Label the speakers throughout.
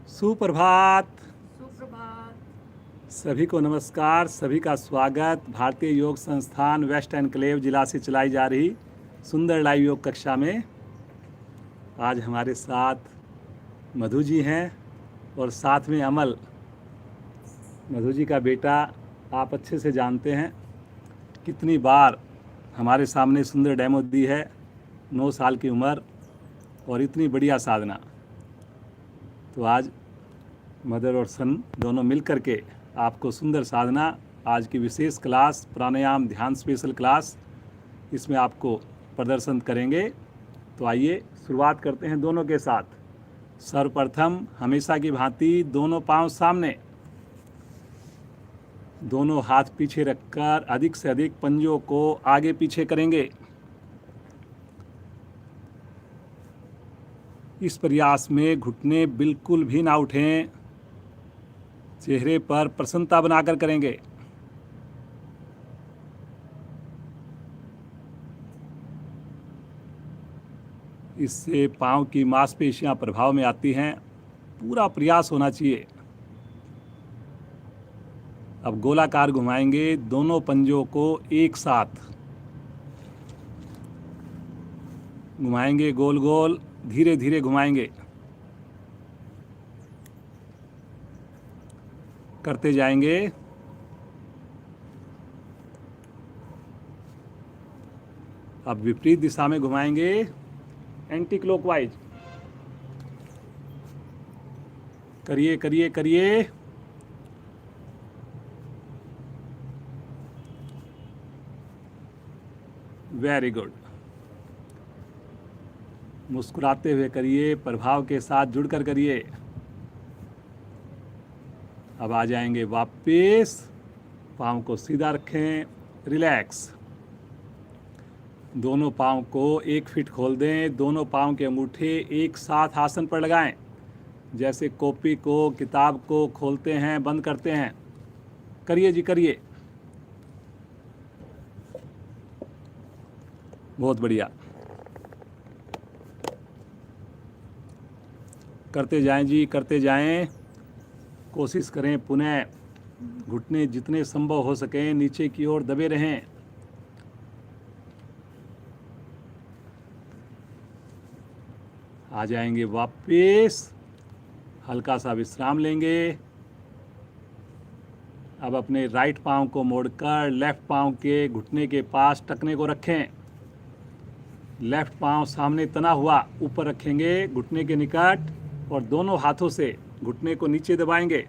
Speaker 1: सुप्रभात।
Speaker 2: सुप्रभात।
Speaker 1: सभी को नमस्कार, सभी का स्वागत। भारतीय योग संस्थान वेस्ट एनक्लेव जिला से चलाई जा रही सुंदर लाइव योग कक्षा में आज हमारे साथ मधु जी हैं और साथ में अमल। मधु जी का बेटा आप अच्छे से जानते हैं, कितनी बार हमारे सामने सुंदर डेमो दी है। 9 साल की उम्र और इतनी बढ़िया साधना। तो आज मदर और सन दोनों मिल कर के आपको सुंदर साधना, आज की विशेष क्लास प्राणायाम ध्यान स्पेशल क्लास, इसमें आपको प्रदर्शन करेंगे। तो आइए शुरुआत करते हैं दोनों के साथ। सर्वप्रथम हमेशा की भांति दोनों पांव सामने, दोनों हाथ पीछे रखकर अधिक से अधिक पंजों को आगे पीछे करेंगे। इस प्रयास में घुटने बिल्कुल भी ना उठें, चेहरे पर प्रसन्नता बनाकर करेंगे। इससे पांव की मांसपेशियां प्रभाव में आती हैं। पूरा प्रयास होना चाहिए। अब गोलाकार घुमाएंगे दोनों पंजों को एक साथ घुमाएंगे, गोल गोल धीरे धीरे घुमाएंगे, करते जाएंगे। अब विपरीत दिशा में घुमाएंगे, एंटी क्लॉकवाइज। करिए करिए करिए। Very good. मुस्कुराते हुए करिए, प्रभाव के साथ जुड़कर करिए। अब आ जाएंगे वापस, पाँव को सीधा रखें, रिलैक्स। दोनों पाँव को 1 फीट खोल दें, दोनों पाँव के अंगूठे एक साथ आसन पर लगाएं, जैसे कॉपी को किताब को खोलते हैं बंद करते हैं। करिए जी करिए। बहुत बढ़िया। करते जाएं जी, करते जाएं। कोशिश करें पुनः घुटने जितने संभव हो सके नीचे की ओर दबे रहें। आ जाएंगे वापस, हल्का सा विश्राम लेंगे। अब अपने राइट पांव को मोड़कर लेफ्ट पांव के घुटने के पास टखने को रखें। लेफ्ट पांव सामने तना हुआ ऊपर रखेंगे घुटने के निकट और दोनों हाथों से घुटने को नीचे दबाएंगे।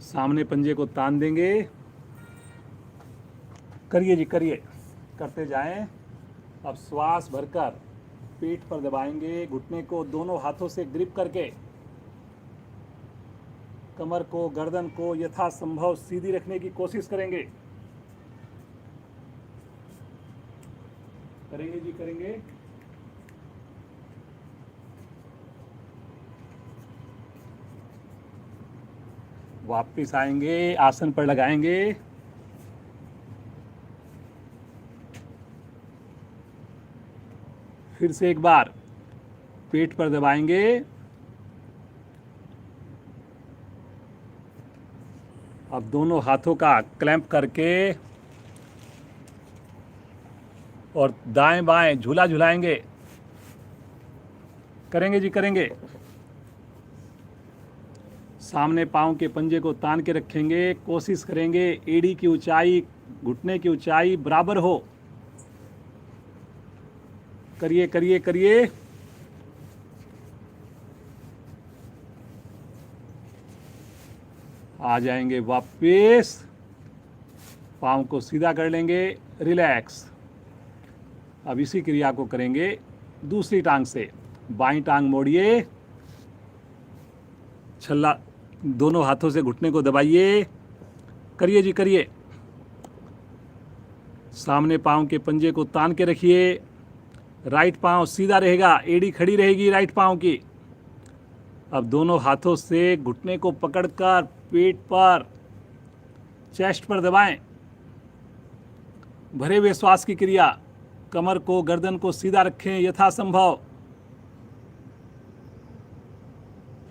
Speaker 1: सामने पंजे को तान देंगे। करिए जी करिए, करते जाएं। अब श्वास भरकर पीठ पर दबाएंगे, घुटने को दोनों हाथों से ग्रिप करके कमर को गर्दन को यथासंभव सीधी रखने की कोशिश करेंगे। करेंगे जी करेंगे। वापिस आएंगे, आसन पर लगाएंगे। फिर से एक बार पेट पर दबाएंगे। अब दोनों हाथों का क्लैंप करके और दाएं बाएं झूला झुलाएंगे। करेंगे जी करेंगे। सामने पाँव के पंजे को तान के रखेंगे। कोशिश करेंगे एड़ी की ऊंचाई, घुटने की ऊंचाई बराबर हो। करिए करिए करिए। आ जाएंगे वापस, पाँव को सीधा कर लेंगे, रिलैक्स। अब इसी क्रिया को करेंगे दूसरी टांग से। बाईं टांग मोड़िए, छल्ला दोनों हाथों से घुटने को दबाइए। करिए जी करिए। सामने पाँव के पंजे को तान के रखिए। राइट पाँव सीधा रहेगा, एड़ी खड़ी रहेगी राइट पाँव की। अब दोनों हाथों से घुटने को पकड़कर पेट पर, चेस्ट पर दबाएं। भरे हुए श्वास की क्रिया। कमर को, गर्दन को सीधा रखें यथासंभव।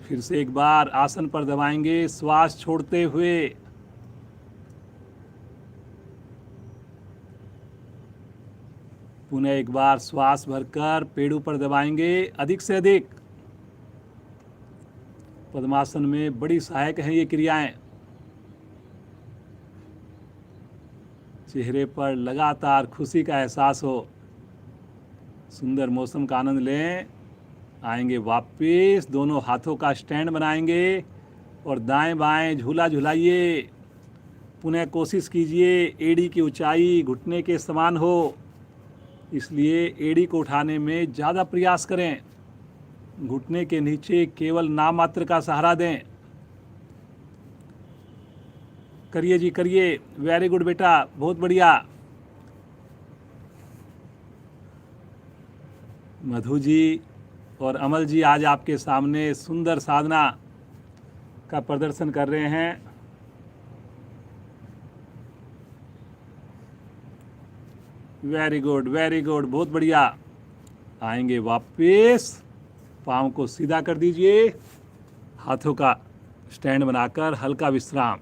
Speaker 1: फिर से एक बार आसन पर दबाएंगे श्वास छोड़ते हुए। पुनः एक बार श्वास भरकर पेड़ों पर दबाएंगे अधिक से अधिक। पद्मासन में बड़ी सहायक हैं ये क्रियाएं। चेहरे पर लगातार खुशी का एहसास हो। सुंदर मौसम का आनंद लें। आएंगे वापस, दोनों हाथों का स्टैंड बनाएंगे और दाएं बाएं झूला झुलाइए। पुनः कोशिश कीजिए एड़ी की ऊंचाई घुटने के समान हो, इसलिए एड़ी को उठाने में ज़्यादा प्रयास करें। घुटने के नीचे केवल नाम मात्र का सहारा दें। करिए जी करिए, वेरी गुड बेटा, बहुत बढ़िया। मधु जी और अमल जी आज आपके सामने सुंदर साधना का प्रदर्शन कर रहे हैं। वेरी गुड, बहुत बढ़िया। आएंगे वापस, पाँव को सीधा कर दीजिए, हाथों का स्टैंड बनाकर हल्का विश्राम,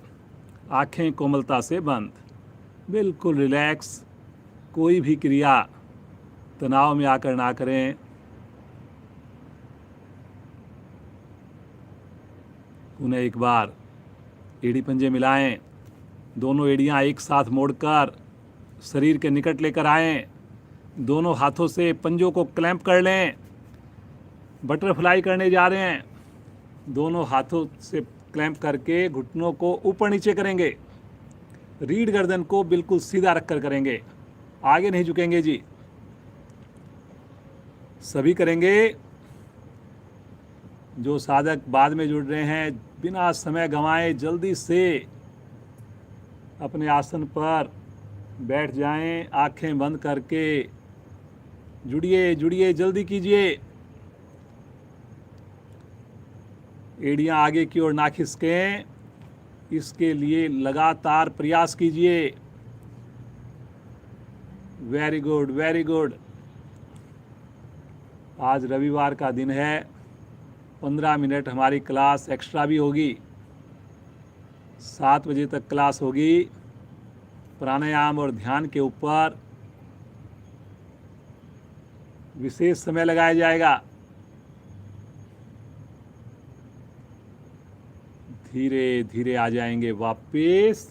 Speaker 1: आंखें कोमलता से बंद, बिल्कुल रिलैक्स। कोई भी क्रिया तनाव में आकर ना करें। उन्हें एक बार एड़ी पंजे मिलाएं, दोनों एड़ियां एक साथ मोड़कर शरीर के निकट लेकर आएं। दोनों हाथों से पंजों को क्लैंप कर लें। बटरफ्लाई करने जा रहे हैं। दोनों हाथों से क्लैंप करके घुटनों को ऊपर नीचे करेंगे। रीढ़ गर्दन को बिल्कुल सीधा रखकर करेंगे, आगे नहीं झुकेंगे जी। सभी करेंगे। जो साधक बाद में जुड़ रहे हैं, बिना समय गंवाए जल्दी से अपने आसन पर बैठ जाएं, आंखें बंद करके। जुड़िए, जल्दी कीजिए। एड़ियां आगे की ओर ना खिसकें, इसके लिए लगातार प्रयास कीजिए। Very good. आज रविवार का दिन है, 15 मिनट हमारी क्लास एक्स्ट्रा भी होगी। 7 बजे तक क्लास होगी। प्राणायाम और ध्यान के ऊपर विशेष समय लगाया जाएगा। धीरे धीरे आ जाएंगे वापस।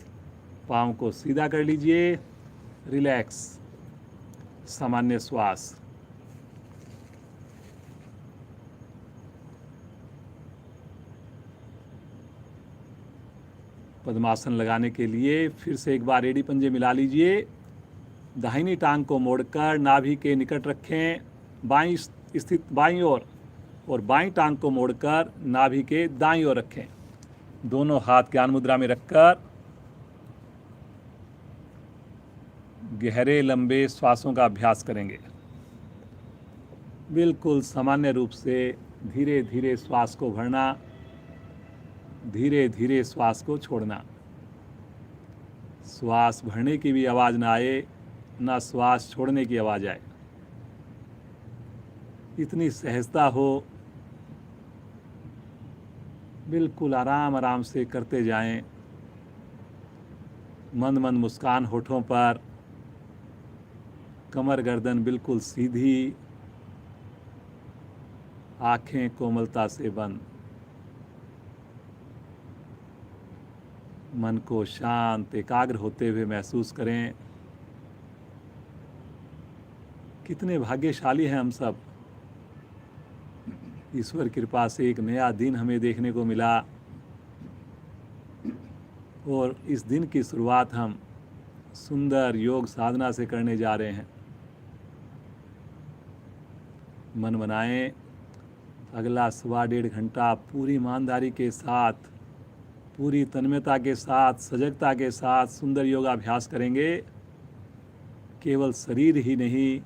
Speaker 1: पाँव को सीधा कर लीजिए, रिलैक्स, सामान्य श्वास। पद्मासन लगाने के लिए फिर से एक बार एड़ी पंजे मिला लीजिए। दाहिनी टांग को मोड़कर नाभि के निकट रखें, बाईं स्थित बाईं ओर, और बाईं टांग को मोड़कर नाभि के दाईं ओर रखें। दोनों हाथ ज्ञान मुद्रा में रखकर गहरे लंबे श्वासों का अभ्यास करेंगे। बिल्कुल सामान्य रूप से धीरे धीरे श्वास को भरना, धीरे धीरे श्वास को छोड़ना। श्वास भरने की भी आवाज़ ना आए, ना श्वास छोड़ने की आवाज़ आए। इतनी सहजता हो, बिल्कुल आराम से करते जाएं। मंद मुस्कान होठों पर, कमर गर्दन बिल्कुल सीधी, आंखें कोमलता से बंद। मन को शांत एकाग्र होते हुए महसूस करें। कितने भाग्यशाली हैं हम सब। ईश्वर कृपा से एक नया दिन हमें देखने को मिला और इस दिन की शुरुआत हम सुंदर योग साधना से करने जा रहे हैं। मन बनाएं, अगला 1.5 घंटा पूरी ईमानदारी के साथ, पूरी तन्मयता के साथ, सजगता के साथ सुंदर योगाभ्यास करेंगे। केवल शरीर ही नहीं,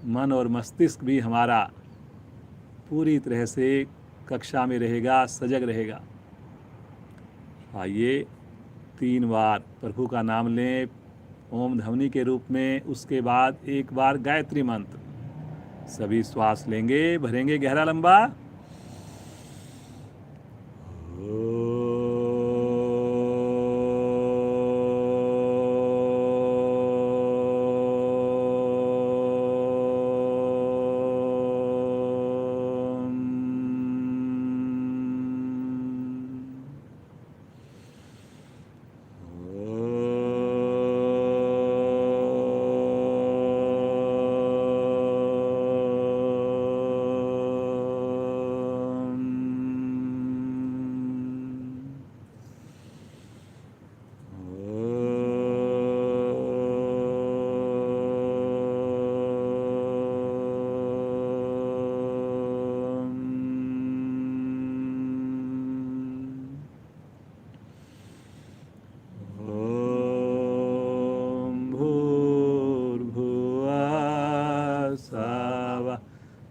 Speaker 1: मन और मस्तिष्क भी हमारा पूरी तरह से कक्षा में रहेगा, सजग रहेगा। आइए 3 बार प्रभु का नाम लें, ओम ध्वनि के रूप में। उसके बाद एक बार गायत्री मंत्र। सभी श्वास लेंगे, भरेंगे गहरा लंबा।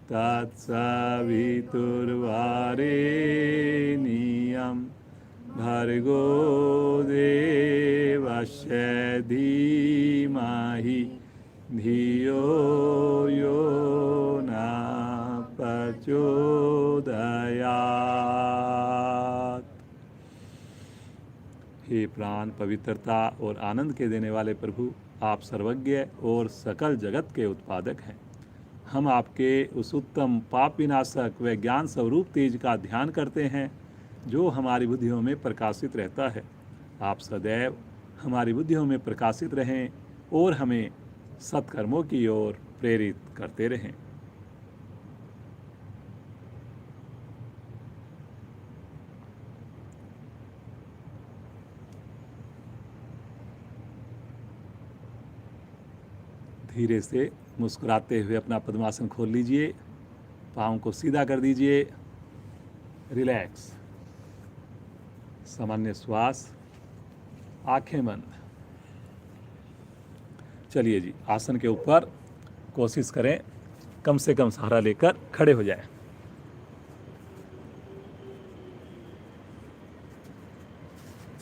Speaker 1: तत्सवितुर्वरेण्यं भर्गो देवस्य धीमहि धियो यो न प्रचोदयात्। हे प्राण, पवित्रता और आनंद के देने वाले प्रभु, आप सर्वज्ञ और सकल जगत के उत्पादक हैं। हम आपके उस उत्तम पाप विनाशक व ज्ञान स्वरूप तेज का ध्यान करते हैं जो हमारी बुद्धियों में प्रकाशित रहता है। आप सदैव हमारी बुद्धियों में प्रकाशित रहें और हमें सत्कर्मों की ओर प्रेरित करते रहें। धीरे से मुस्कुराते हुए अपना पद्मासन खोल लीजिए, पाँव को सीधा कर दीजिए, रिलैक्स, सामान्य श्वास, आंखें बंद। चलिए जी, आसन के ऊपर कोशिश करें कम से कम सहारा लेकर खड़े हो जाएं।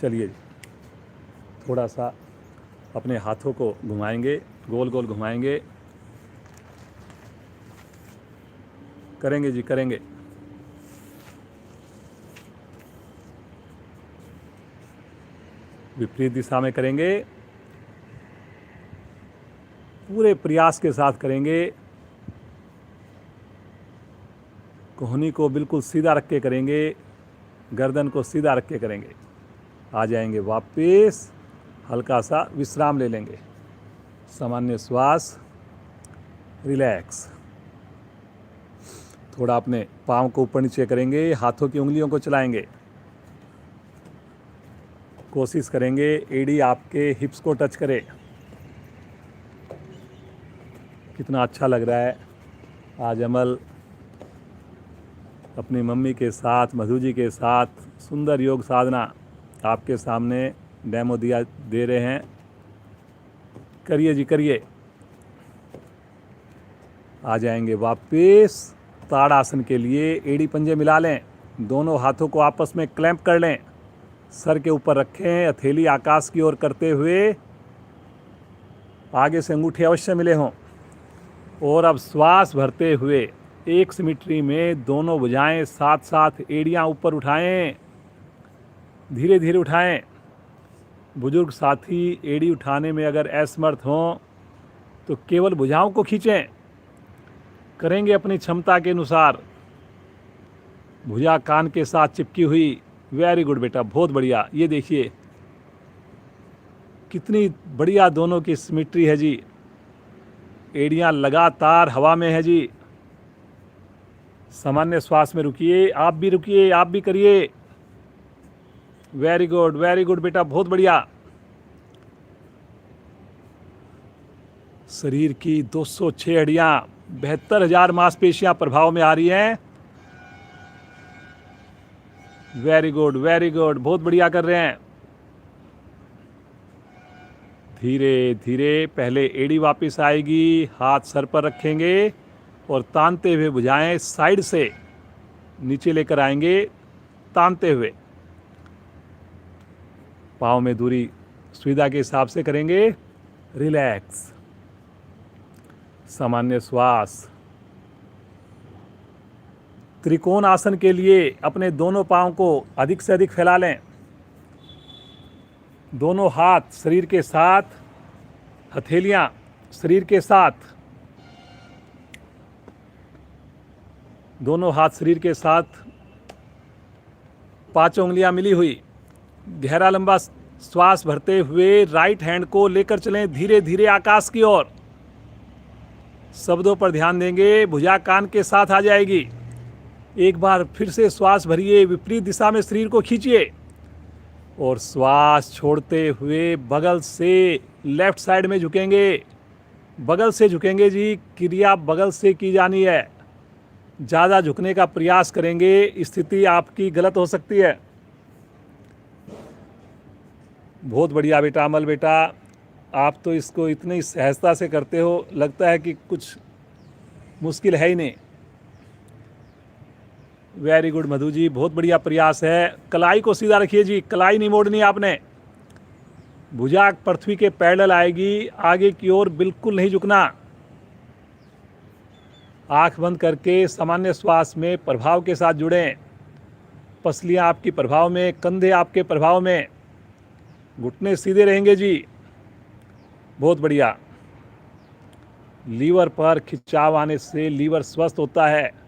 Speaker 1: चलिए जी, थोड़ा सा अपने हाथों को घुमाएंगे, गोल गोल घुमाएंगे। करेंगे जी, करेंगे। विपरीत दिशा में करेंगे, पूरे प्रयास के साथ करेंगे। कोहनी को बिल्कुल सीधा रख के करेंगे, गर्दन को सीधा रख के करेंगे। आ जाएंगे वापस, हल्का सा विश्राम ले लेंगे, सामान्य श्वास, रिलैक्स। थोड़ा अपने पाँव को ऊपर नीचे करेंगे, हाथों की उंगलियों को चलाएंगे। कोशिश करेंगे एड़ी आपके हिप्स को टच करे। कितना अच्छा लग रहा है। आज अमल अपनी मम्मी के साथ, मधु जी के साथ सुंदर योग साधना आपके सामने डेमो दे रहे हैं। करिए जी, करिए। आ जाएंगे वापस ताड़ासन के लिए। एड़ी पंजे मिला लें, दोनों हाथों को आपस में क्लैंप कर लें, सर के ऊपर रखें, हथेली आकाश की ओर करते हुए। आगे से अंगूठे अवश्य मिले हों। और अब श्वास भरते हुए एक सिमिट्री में दोनों भुजाएं साथ साथ एड़ियां ऊपर उठाएं, धीरे धीरे उठाएं। बुजुर्ग साथी एड़ी उठाने में अगर असमर्थ हों तो केवल भुजाओं को खींचें। करेंगे अपनी क्षमता के अनुसार। भुजा कान के साथ चिपकी हुई। वेरी गुड बेटा, बहुत बढ़िया। ये देखिए कितनी बढ़िया दोनों की सिमिट्री है जी। एड़ियां लगातार हवा में है जी। सामान्य श्वास में रुकिए, आप भी रुकिए, आप भी करिए। वेरी गुड बेटा, बहुत बढ़िया। शरीर की 206 हड्डियां, 72,000 मांसपेशियां प्रभाव में आ रही हैं। वेरी गुड, बहुत बढ़िया कर रहे हैं। धीरे धीरे पहले एड़ी वापस आएगी, हाथ सर पर रखेंगे और तानते हुए भुजाएं साइड से नीचे लेकर आएंगे, तानते हुए। पाँव में दूरी सुविधा के हिसाब से करेंगे। रिलैक्स, सामान्य श्वास। त्रिकोण आसन के लिए अपने दोनों पांव को अधिक से अधिक फैला लें। दोनों हाथ शरीर के साथ, हथेलियां शरीर के साथ, दोनों हाथ शरीर के साथ, पांचों उंगलियां मिली हुई। गहरा लंबा श्वास भरते हुए राइट हैंड को लेकर चलें धीरे धीरे आकाश की ओर। शब्दों पर ध्यान देंगे, भुजा कान के साथ आ जाएगी। एक बार फिर से श्वास भरिए, विपरीत दिशा में शरीर को खींचिए और श्वास छोड़ते हुए बगल से लेफ्ट साइड में झुकेंगे। बगल से झुकेंगे जी, क्रिया बगल से की जानी है। ज़्यादा झुकने का प्रयास करेंगे, स्थिति आपकी गलत हो सकती है। बहुत बढ़िया बेटा, अमल बेटा, आप तो इसको इतनी सहजता से करते हो, लगता है कि कुछ मुश्किल है ही नहीं। वेरी गुड मधु जी, बहुत बढ़िया प्रयास है। कलाई को सीधा रखिए जी, कलाई नहीं मोड़नी आपने। भुजा पृथ्वी के पैरेलल आएगी, आगे की ओर बिल्कुल नहीं झुकना। आंख बंद करके सामान्य श्वास में प्रभाव के साथ जुड़ें। पसलियां आपकी प्रभाव में, कंधे आपके प्रभाव में, घुटने सीधे रहेंगे जी। बहुत बढ़िया। लीवर पर खिंचाव आने से लीवर स्वस्थ होता है।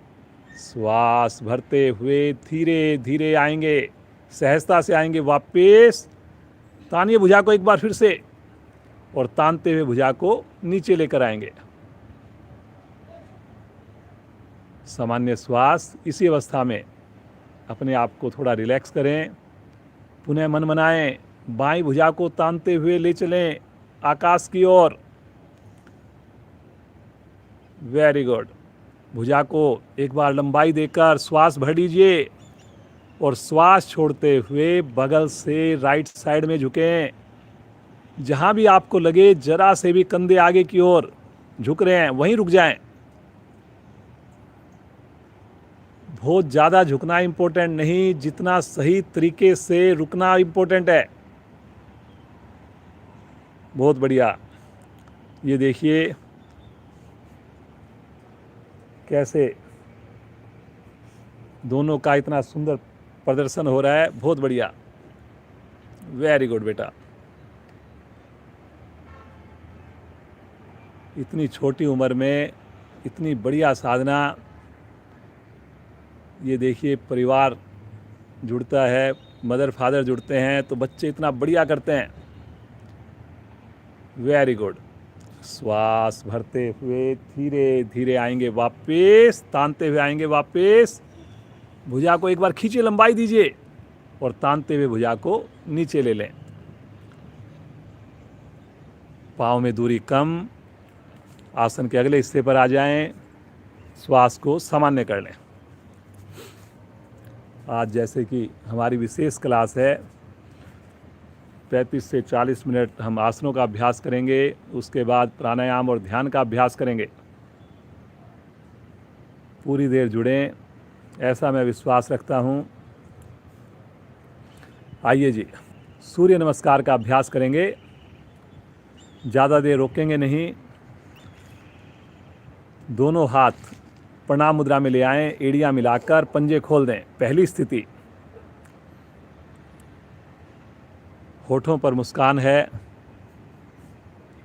Speaker 1: श्वास भरते हुए धीरे धीरे आएंगे, सहजता से आएंगे वापस। तानिए भुजा को एक बार फिर से और तानते हुए भुजा को नीचे लेकर आएंगे। सामान्य श्वास। इसी अवस्था में अपने आप को थोड़ा रिलैक्स करें। पुनः मन बनाएं, बाईं भुजा को तानते हुए ले चलें आकाश की ओर। Very good. भुजा को एक बार लंबाई देकर श्वास भर लीजिए और श्वास छोड़ते हुए बगल से राइट साइड में झुकें। जहां भी आपको लगे जरा से भी कंधे आगे की ओर झुक रहे हैं, वहीं रुक जाएं। बहुत ज़्यादा झुकना इम्पोर्टेंट नहीं, जितना सही तरीके से रुकना इम्पोर्टेंट है। बहुत बढ़िया। ये देखिए कैसे दोनों का इतना सुंदर प्रदर्शन हो रहा है। बहुत बढ़िया, वेरी गुड बेटा। इतनी छोटी उम्र में इतनी बढ़िया साधना। ये देखिए परिवार जुड़ता है, मदर फादर जुड़ते हैं तो बच्चे इतना बढ़िया करते हैं। Very good. श्वास भरते हुए धीरे धीरे आएंगे वापस, तानते हुए आएंगे वापस। भुजा को एक बार खींचे, लंबाई दीजिए और तानते हुए भुजा को नीचे ले लें। पाँव में दूरी कम। आसन के अगले हिस्से पर आ जाएं। श्वास को सामान्य कर लें। आज जैसे कि हमारी विशेष क्लास है, 35 से 40 मिनट हम आसनों का अभ्यास करेंगे। उसके बाद प्राणायाम और ध्यान का अभ्यास करेंगे। पूरी देर जुड़ें, ऐसा मैं विश्वास रखता हूँ। आइए जी, सूर्य नमस्कार का अभ्यास करेंगे। ज़्यादा देर रोकेंगे नहीं। दोनों हाथ प्रणाम मुद्रा में ले आएं, एड़ियाँ मिलाकर पंजे खोल दें। पहली स्थिति। होठों पर मुस्कान है।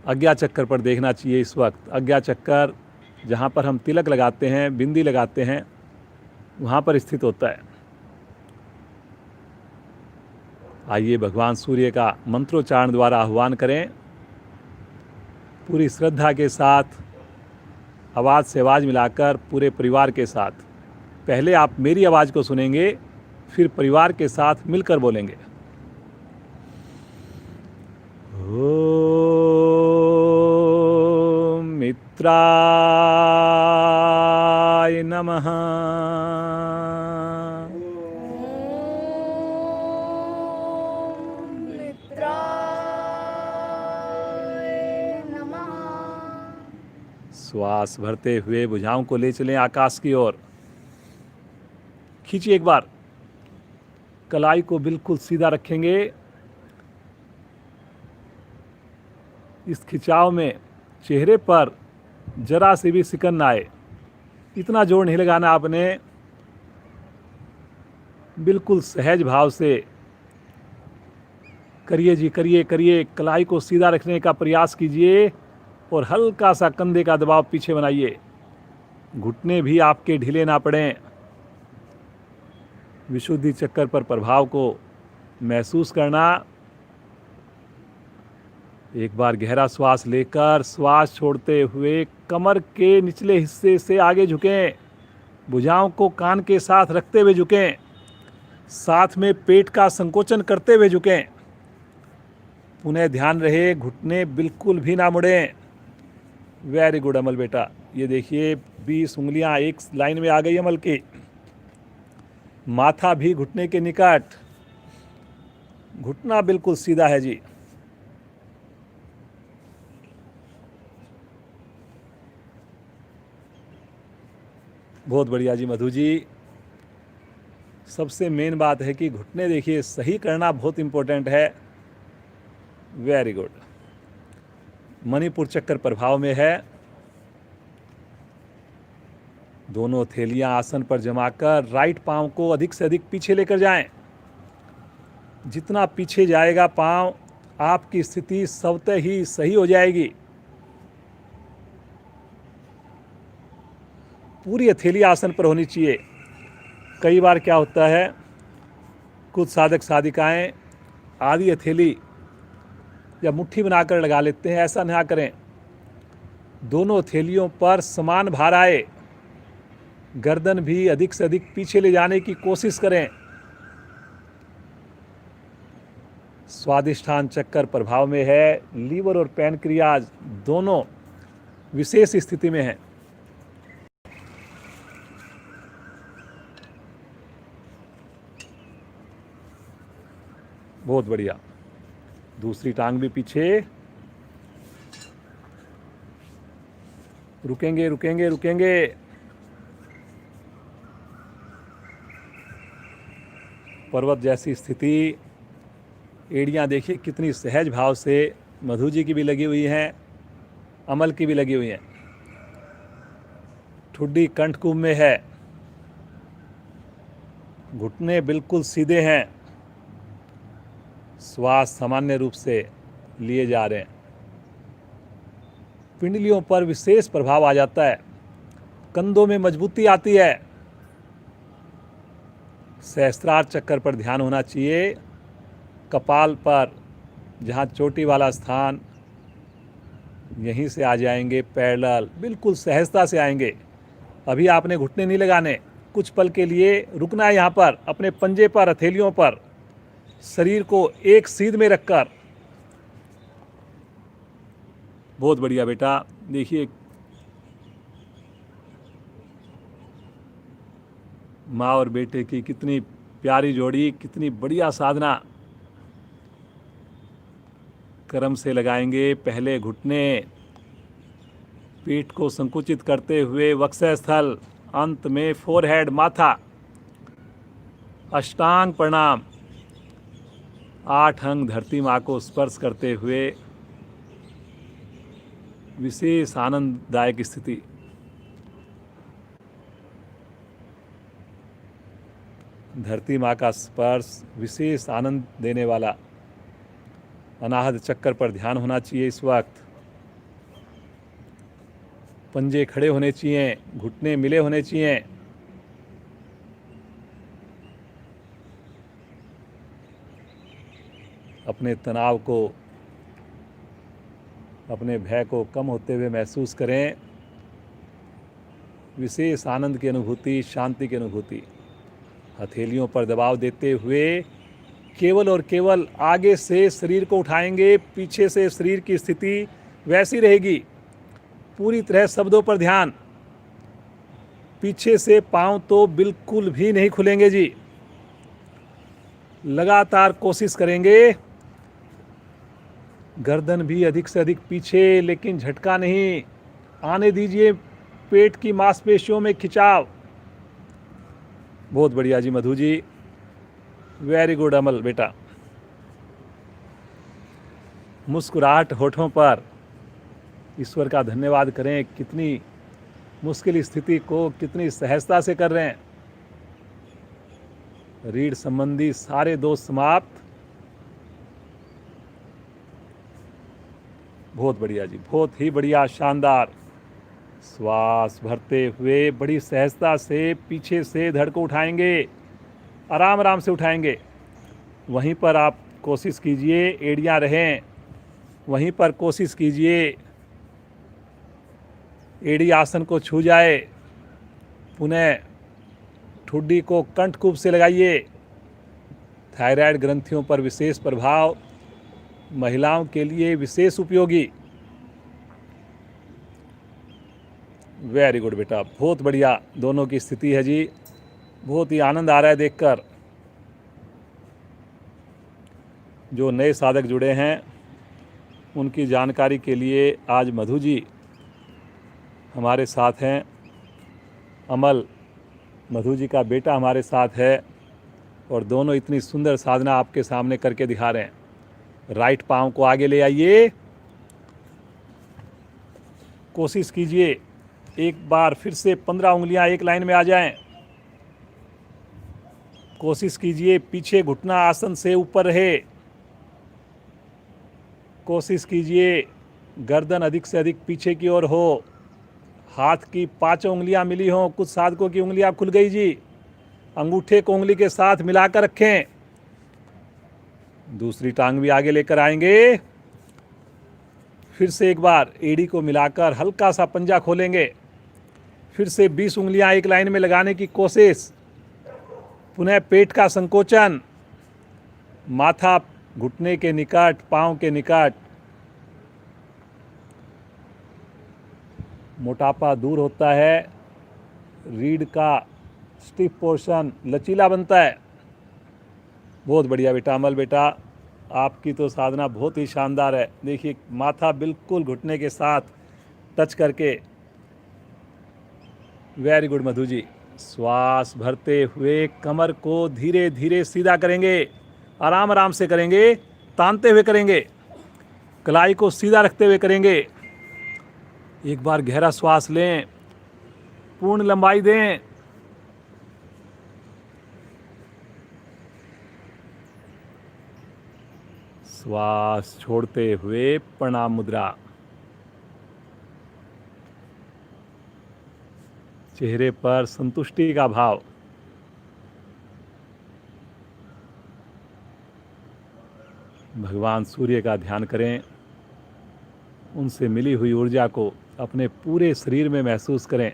Speaker 1: आज्ञा चक्कर पर देखना चाहिए इस वक्त। आज्ञा चक्कर जहाँ पर हम तिलक लगाते हैं, बिंदी लगाते हैं, वहाँ पर स्थित होता है। आइए भगवान सूर्य का मंत्रोच्चारण द्वारा आह्वान करें। पूरी श्रद्धा के साथ आवाज़ से आवाज़ मिलाकर पूरे परिवार के साथ। पहले आप मेरी आवाज़ को सुनेंगे, फिर परिवार के साथ मिलकर बोलेंगे। ओम मित्राय नमः। श्वास भरते हुए भुजाओं को ले चलें आकाश की ओर। खींचिए एक बार। कलाई को बिल्कुल सीधा रखेंगे। इस खिंचाव में चेहरे पर जरा सी भी सिकन ना आए, इतना जोर नहीं लगाना आपने। बिल्कुल सहज भाव से करिए जी, करिए करिए। कलाई को सीधा रखने का प्रयास कीजिए और हल्का सा कंधे का दबाव पीछे बनाइए। घुटने भी आपके ढीले ना पड़ें। विशुद्धि चक्कर पर प्रभाव को महसूस करना। एक बार गहरा श्वास लेकर श्वास छोड़ते हुए कमर के निचले हिस्से से आगे झुकें। भुजाओं को कान के साथ रखते हुए झुकें। साथ में पेट का संकोचन करते हुए झुकें। पुनः ध्यान रहे घुटने बिल्कुल भी ना मुड़ें। वेरी गुड अमल बेटा। ये देखिए 20 उंगलियां एक लाइन में आ गई अमल की। माथा भी घुटने के निकट, घुटना बिल्कुल सीधा है जी। बहुत बढ़िया जी मधु जी। सबसे मेन बात है कि घुटने देखिए सही करना बहुत इंपॉर्टेंट है। Very good. मणिपुर चक्कर प्रभाव में है। दोनों थैलियां आसन पर जमाकर राइट पांव को अधिक से अधिक पीछे लेकर जाएं। जितना पीछे जाएगा पांव, आपकी स्थिति स्वतः ही सही हो जाएगी। पूरी हथेली आसन पर होनी चाहिए। कई बार क्या होता है, कुछ साधक साधिकाएं आधी हथेली या मुट्ठी बनाकर लगा लेते हैं। ऐसा ना करें। दोनों हथेलियों पर समान भार आए। गर्दन भी अधिक से अधिक पीछे ले जाने की कोशिश करें। स्वादिष्ठान चक्कर प्रभाव में है। लीवर और पैनक्रियाज दोनों विशेष स्थिति में हैं। बहुत बढ़िया। दूसरी टांग भी पीछे। रुकेंगे रुकेंगे रुकेंगे। पर्वत जैसी स्थिति। एड़ियां देखिए कितनी सहज भाव से मधु जी की भी लगी हुई हैं, अमल की भी लगी हुई हैं। ठुड्डी कंठकुंभ में है। घुटने बिल्कुल सीधे हैं। श्वास सामान्य रूप से लिए जा रहे हैं। पिंडलियों पर विशेष प्रभाव आ जाता है। कंधों में मजबूती आती है। सहस्त्रार चक्कर पर ध्यान होना चाहिए। कपाल पर जहाँ चोटी वाला स्थान, यहीं से आ जाएंगे पैरेलल, बिल्कुल सहजता से आएंगे। अभी आपने घुटने नहीं लगाने। कुछ पल के लिए रुकना है यहाँ पर, अपने पंजे पर, हथेलियों पर, शरीर को एक सीध में रखकर। बहुत बढ़िया बेटा। देखिए माँ और बेटे की कितनी प्यारी जोड़ी, कितनी बढ़िया साधना। क्रम से लगाएंगे। पहले घुटने, पीठ को संकुचित करते हुए वक्षस्थल स्थल, अंत में फोरहेड, माथा। अष्टांग प्रणाम। 8 अंग धरती माँ को स्पर्श करते हुए विशेष आनंददायक स्थिति। धरती माँ का स्पर्श विशेष आनंद देने वाला। अनाहत चक्कर पर ध्यान होना चाहिए इस वक्त। पंजे खड़े होने चाहिए, घुटने मिले होने चाहिए। अपने तनाव को, अपने भय को कम होते हुए महसूस करें। विशेष आनंद की अनुभूति, शांति की अनुभूति। हथेलियों पर दबाव देते हुए केवल और केवल आगे से शरीर को उठाएंगे। पीछे से शरीर की स्थिति वैसी रहेगी। पूरी तरह शब्दों पर ध्यान। पीछे से पांव तो बिल्कुल भी नहीं खुलेंगे जी। लगातार कोशिश करेंगे। गर्दन भी अधिक से अधिक पीछे, लेकिन झटका नहीं आने दीजिए। पेट की मांसपेशियों में खिंचाव। बहुत बढ़िया जी मधु जी। वेरी गुड अमल बेटा। मुस्कुराहट होठों पर, ईश्वर का धन्यवाद करें, कितनी मुश्किल स्थिति को कितनी सहजता से कर रहे हैं। रीढ़ संबंधी सारे दोष समाप्त। बहुत बढ़िया जी, बहुत ही बढ़िया, शानदार। श्वास भरते हुए बड़ी सहजता से पीछे से धड़ को उठाएंगे, आराम आराम से उठाएंगे। वहीं पर आप कोशिश कीजिए एड़ियाँ रहें, वहीं पर कोशिश कीजिए एड़ी आसन को छू जाए। पुनः ठुड्डी को कंठकूप से लगाइए। थायराइड ग्रंथियों पर विशेष प्रभाव, महिलाओं के लिए विशेष उपयोगी। वेरी गुड बेटा, बहुत बढ़िया दोनों की स्थिति है जी। बहुत ही आनंद आ रहा है देखकर। जो नए साधक जुड़े हैं उनकी जानकारी के लिए आज मधु जी हमारे साथ हैं। अमल मधु जी का बेटा हमारे साथ है और दोनों इतनी सुंदर साधना आपके सामने करके दिखा रहे हैं। राइट पाँव को आगे ले आइए, कोशिश कीजिए एक बार फिर से 15 उंगलियां एक लाइन में आ जाएं। कोशिश कीजिए पीछे घुटना आसन से ऊपर रहे। कोशिश कीजिए गर्दन अधिक से अधिक पीछे की ओर हो। हाथ की 5 उंगलियां मिली हों। कुछ साधकों की उंगलियां खुल गई जी। अंगूठे को उंगली के साथ मिलाकर रखें। दूसरी टांग भी आगे लेकर आएंगे। फिर से एक बार एड़ी को मिलाकर हल्का सा पंजा खोलेंगे। फिर से 20 उंगलियां एक लाइन में लगाने की कोशिश। पुनः पेट का संकोचन, माथा घुटने के निकट, पांव के निकट। मोटापा दूर होता है, रीढ़ का स्टिफ पोर्शन लचीला बनता है। बहुत बढ़िया बेटा अमल बेटा, आपकी तो साधना बहुत ही शानदार है। देखिए माथा बिल्कुल घुटने के साथ टच करके। Very good Madhu ji. श्वास भरते हुए कमर को धीरे धीरे सीधा करेंगे, आराम आराम से करेंगे, तानते हुए करेंगे, कलाई को सीधा रखते हुए करेंगे। एक बार गहरा श्वास लें, पूर्ण लंबाई दें। श्वास छोड़ते हुए प्रणाम मुद्रा। चेहरे पर संतुष्टि का भाव। भगवान सूर्य का ध्यान करें, उनसे मिली हुई ऊर्जा को अपने पूरे शरीर में महसूस करें।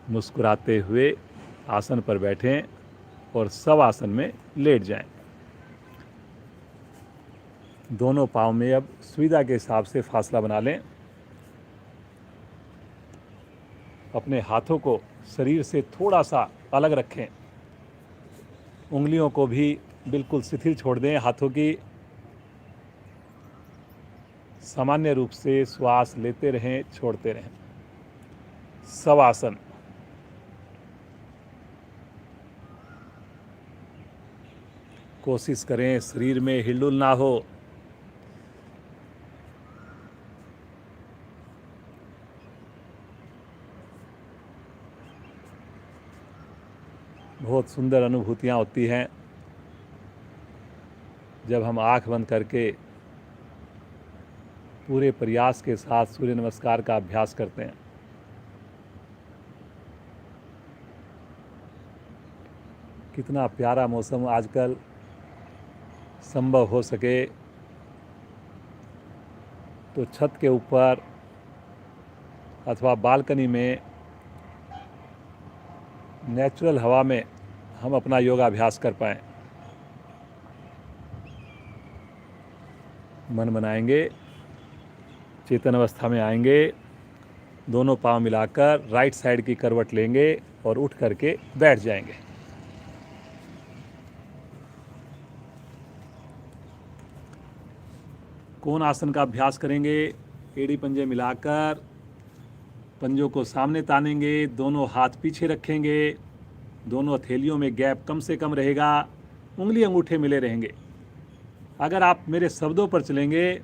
Speaker 1: मुस्कुराते हुए आसन पर बैठें और सब आसन में लेट जाएं। दोनों पाँव में अब सुविधा के हिसाब से फासला बना लें। अपने हाथों को शरीर से थोड़ा सा अलग रखें। उंगलियों को भी बिल्कुल शिथिल छोड़ दें। हाथों की सामान्य रूप से श्वास लेते रहें, छोड़ते रहें। शवासन। कोशिश करें शरीर में हिलडुल ना हो। बहुत सुंदर अनुभूतियाँ होती हैं जब हम आँख बंद करके पूरे प्रयास के साथ सूर्य नमस्कार का अभ्यास करते हैं। कितना प्यारा मौसम आजकल संभव हो सके तो छत के ऊपर अथवा बालकनी में नेचुरल हवा में हम अपना योगाभ्यास कर पाएं। मन बनाएंगे, चेतन अवस्था में आएंगे, दोनों पांव मिलाकर राइट साइड की करवट लेंगे और उठ करके बैठ जाएंगे। कोण आसन का अभ्यास करेंगे। एड़ी पंजे मिलाकर पंजों को सामने तानेंगे, दोनों हाथ पीछे रखेंगे, दोनों हथेलियों में गैप कम से कम रहेगा, उंगली अंगूठे मिले रहेंगे। अगर आप मेरे शब्दों पर चलेंगे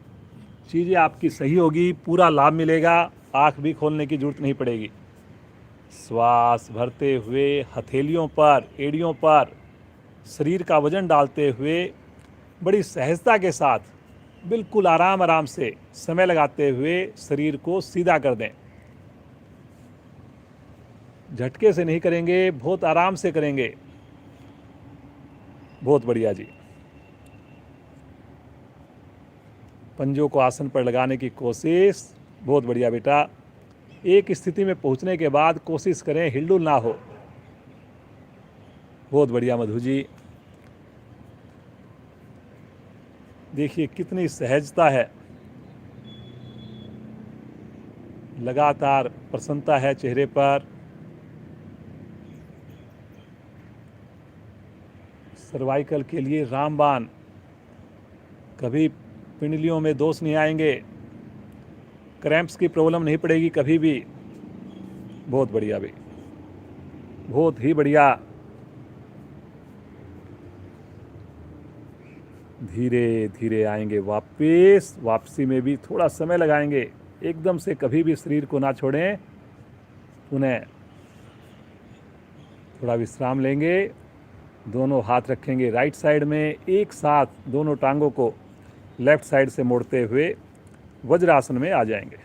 Speaker 1: चीज़ें आपकी सही होगी, पूरा लाभ मिलेगा, आँख भी खोलने की ज़रूरत नहीं पड़ेगी। श्वास भरते हुए हथेलियों पर, एड़ियों पर शरीर का वजन डालते हुए बड़ी सहजता के साथ बिल्कुल आराम आराम से समय लगाते हुए शरीर को सीधा कर दें। झटके से नहीं करेंगे, बहुत आराम से करेंगे। बहुत बढ़िया जी। पंजों को आसन पर लगाने की कोशिश। बहुत बढ़िया बेटा। एक स्थिति में पहुंचने के बाद कोशिश करें हिलडुल ना हो। बहुत बढ़िया मधु जी। देखिए कितनी सहजता है, लगातार प्रसन्नता है चेहरे पर। सर्वाइकल के लिए रामबाण, कभी पिंडलियों में दोष नहीं आएंगे, क्रैम्प्स की प्रॉब्लम नहीं पड़ेगी कभी भी। बहुत बढ़िया भाई, बहुत ही बढ़िया। धीरे धीरे आएंगे वापस। वापसी में भी थोड़ा समय लगाएंगे, एकदम से कभी भी शरीर को ना छोड़ें। पुनः थोड़ा विश्राम लेंगे, दोनों हाथ रखेंगे राइट साइड में, एक साथ दोनों टांगों को लेफ्ट साइड से मोड़ते हुए वज्रासन में आ जाएंगे।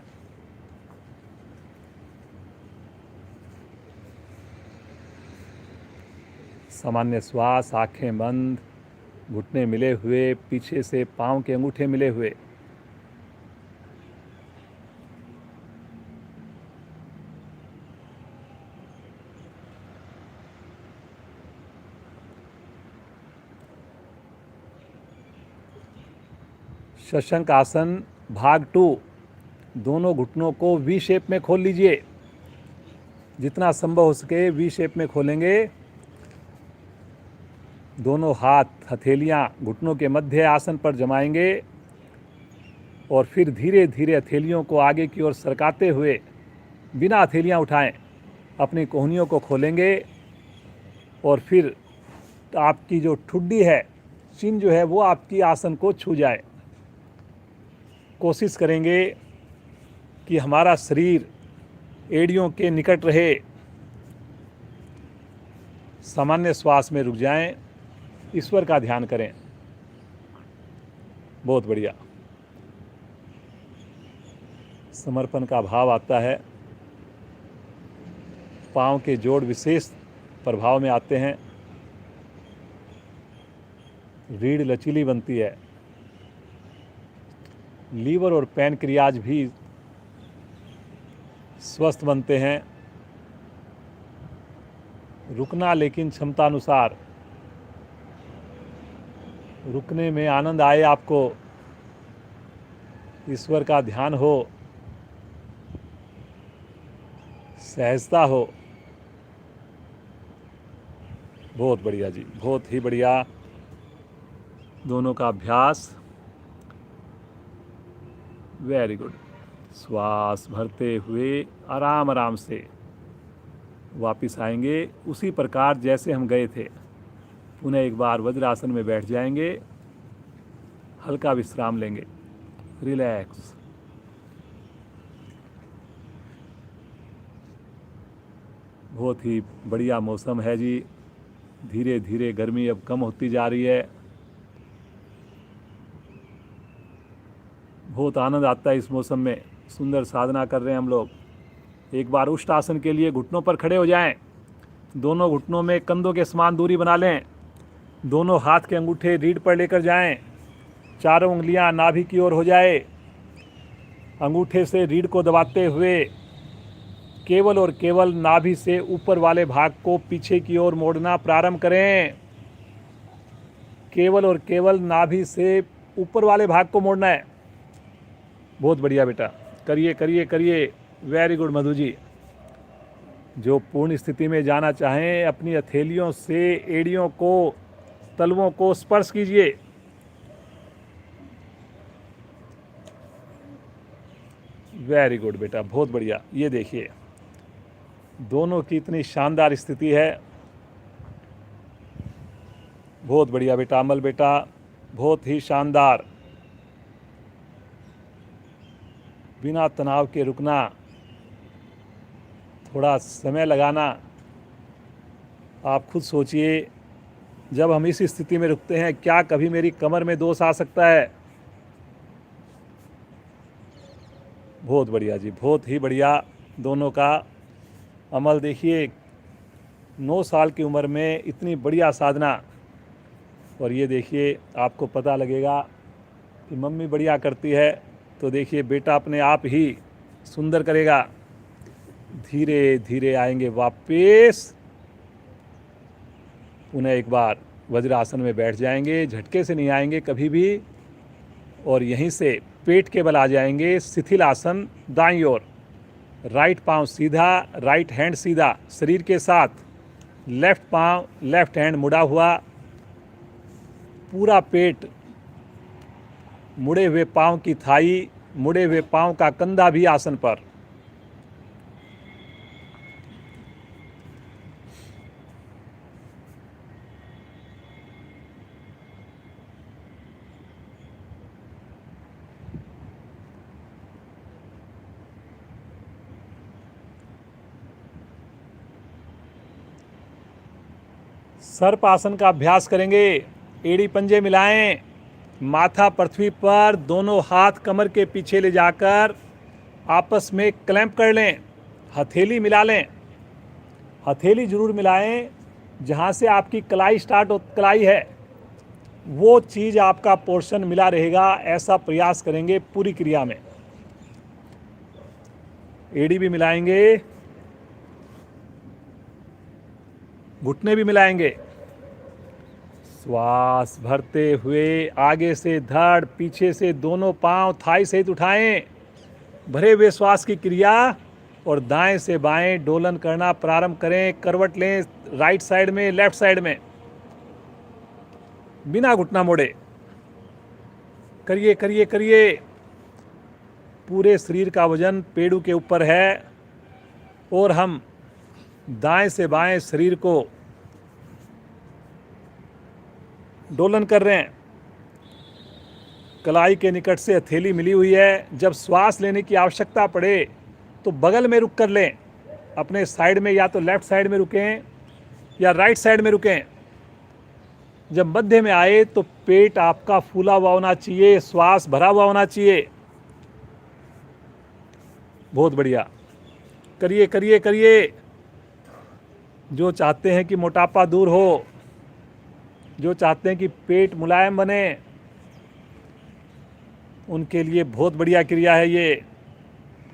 Speaker 1: सामान्य श्वास, आंखें बंद, घुटने मिले हुए, पीछे से पांव के अंगूठे मिले हुए। शशंक आसन भाग 2। दोनों घुटनों को वी शेप में खोल लीजिए, जितना संभव हो सके वी शेप में खोलेंगे। दोनों हाथ, हथेलियां घुटनों के मध्य आसन पर जमाएंगे और फिर धीरे धीरे हथेलियों को आगे की ओर सरकाते हुए बिना हथेलियां उठाएं अपनी कोहनियों को खोलेंगे और फिर आपकी जो ठुड्डी है, चिन जो है, वो आपकी आसन को छू जाए। कोशिश करेंगे कि हमारा शरीर एड़ियों के निकट रहे। सामान्य श्वास में रुक जाएं, ईश्वर का ध्यान करें। बहुत बढ़िया। समर्पण का भाव आता है, पांव के जोड़ विशेष प्रभाव में आते हैं, रीढ़ लचीली बनती है, लीवर और पैनक्रियाज भी स्वस्थ बनते हैं। रुकना लेकिन क्षमतानुसार, रुकने में आनंद आए आपको, ईश्वर का ध्यान हो, सहजता हो। बहुत बढ़िया जी, बहुत ही बढ़िया। दोनों का अभ्यास। Very good. श्वास भरते हुए आराम आराम से वापस आएंगे उसी प्रकार जैसे हम गए थे। पुनः एक बार वज्रासन में बैठ जाएंगे, हल्का विश्राम लेंगे, रिलैक्स। बहुत ही बढ़िया मौसम है जी। धीरे धीरे गर्मी अब कम होती जा रही है। बहुत आनंद आता है इस मौसम में। सुंदर साधना कर रहे हैं हम लोग। एक बार उष्ट आसन के लिए घुटनों पर खड़े हो जाएं, दोनों घुटनों में कंधों के समान दूरी बना लें, दोनों हाथ के अंगूठे रीढ़ पर लेकर जाएं, चारों उंगलियां नाभि की ओर हो जाए, अंगूठे से रीढ़ को दबाते हुए केवल और केवल नाभि से ऊपर वाले भाग को पीछे की ओर मोड़ना प्रारंभ करें। केवल और केवल नाभि से ऊपर वाले भाग को मोड़ना है। बहुत बढ़िया बेटा, करिए करिए करिए। Very good Madhu ji. जो पूर्ण स्थिति में जाना चाहें, अपनी हथेलियों से एड़ियों को, तलवों को स्पर्श कीजिए। वेरी गुड बेटा, बहुत बढ़िया। ये देखिए दोनों की इतनी शानदार स्थिति है। बहुत बढ़िया बेटा, अमल बेटा, बहुत ही शानदार। बिना तनाव के रुकना, थोड़ा समय लगाना। आप खुद सोचिए, जब हम इस स्थिति में रुकते हैं, क्या कभी मेरी कमर में दोष आ सकता है? बहुत बढ़िया जी, बहुत ही बढ़िया। दोनों का अमल देखिए, 9 साल की उम्र में इतनी बढ़िया साधना। और ये देखिए, आपको पता लगेगा कि मम्मी बढ़िया करती है तो देखिए बेटा अपने आप ही सुंदर करेगा। धीरे धीरे आएंगे वापस, उन्हें एक बार वज्रासन में बैठ जाएंगे, झटके से नहीं आएंगे कभी भी। और यहीं से पेट के बल आ जाएंगे शिथिल आसन दाईं ओर। राइट पांव सीधा, राइट हैंड सीधा शरीर के साथ, लेफ्ट पांव लेफ्ट हैंड मुड़ा हुआ, पूरा पेट, मुड़े हुए पांव की थाई, मुड़े हुए पांव का कंधा भी आसन पर। सर्प आसन का अभ्यास करेंगे। एड़ी पंजे मिलाएं, माथा पृथ्वी पर, दोनों हाथ कमर के पीछे ले जाकर आपस में क्लैंप कर लें। हथेली मिला लें, हथेली जरूर मिलाएं। जहां से आपकी कलाई कलाई है, वो चीज आपका पोर्शन मिला रहेगा, ऐसा प्रयास करेंगे पूरी क्रिया में। एड़ी भी मिलाएंगे, घुटने भी मिलाएंगे। श्वास भरते हुए आगे से धड़, पीछे से दोनों पांव थाई सहित उठाएं। भरे हुए श्वास की क्रिया, और दाएं से बाएं डोलन करना प्रारंभ करें। करवट लें राइट साइड में, लेफ्ट साइड में, बिना घुटना मोड़े। करिए करिए करिए। पूरे शरीर का वजन पेड़ू के ऊपर है और हम दाएं से बाएं शरीर को डोलन कर रहे हैं। कलाई के निकट से हथेली मिली हुई है। जब श्वास लेने की आवश्यकता पड़े तो बगल में रुक कर लें। अपने साइड में, या तो लेफ्ट साइड में रुकें या राइट साइड में रुकें। जब मध्य में आए तो पेट आपका फूला हुआ होना चाहिए, श्वास भरा हुआ होना चाहिए। बहुत बढ़िया, करिए करिए करिए। जो चाहते हैं कि मोटापा दूर हो, जो चाहते हैं कि पेट मुलायम बने, उनके लिए बहुत बढ़िया क्रिया है ये।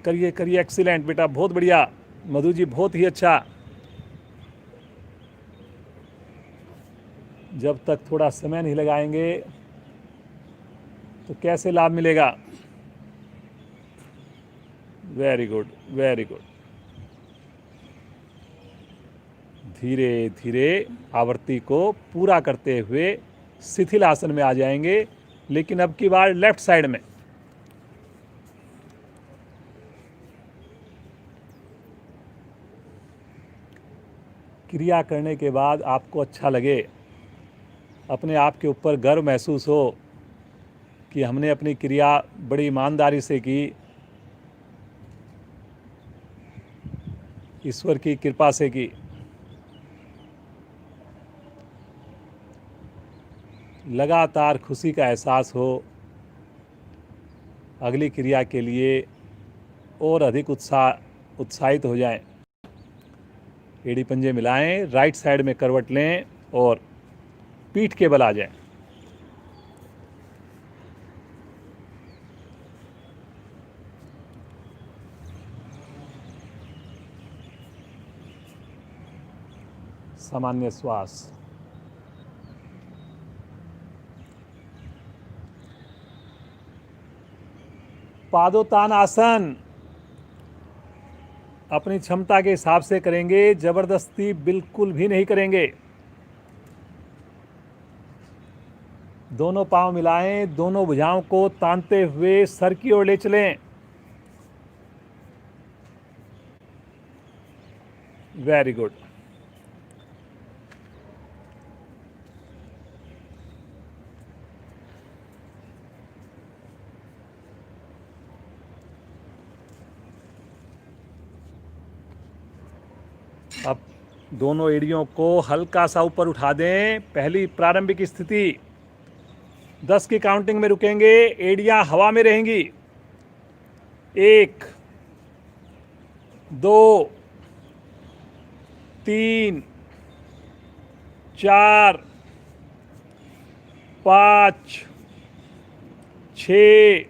Speaker 1: करिए करिए, एक्सीलेंट बेटा, बहुत बढ़िया। मधु जी बहुत ही अच्छा। जब तक थोड़ा समय नहीं लगाएंगे तो कैसे लाभ मिलेगा? Very good, very good. धीरे धीरे आवृत्ति को पूरा करते हुए शिथिल आसन में आ जाएंगे, लेकिन अब की बार लेफ्ट साइड में। क्रिया करने के बाद आपको अच्छा लगे, अपने आप के ऊपर गर्व महसूस हो कि हमने अपनी क्रिया बड़ी ईमानदारी से की, ईश्वर की कृपा से की। लगातार खुशी का एहसास हो, अगली क्रिया के लिए और अधिक उत्साहित हो जाएं। एड़ी पंजे मिलाएं, राइट साइड में करवट लें और पीठ के बल आ जाएं। सामान्य श्वास। पादोत्तान आसन अपनी क्षमता के हिसाब से करेंगे, जबरदस्ती बिल्कुल भी नहीं करेंगे। दोनों पांव मिलाएं, दोनों भुजाओं को तानते हुए सर की ओर ले चलें। Very good. अब दोनों एड़ियों को हल्का सा ऊपर उठा दें। पहली प्रारंभिक स्थिति, 10 की काउंटिंग में रुकेंगे, एड़ियां हवा में रहेंगी। 1 2 3 4 5 6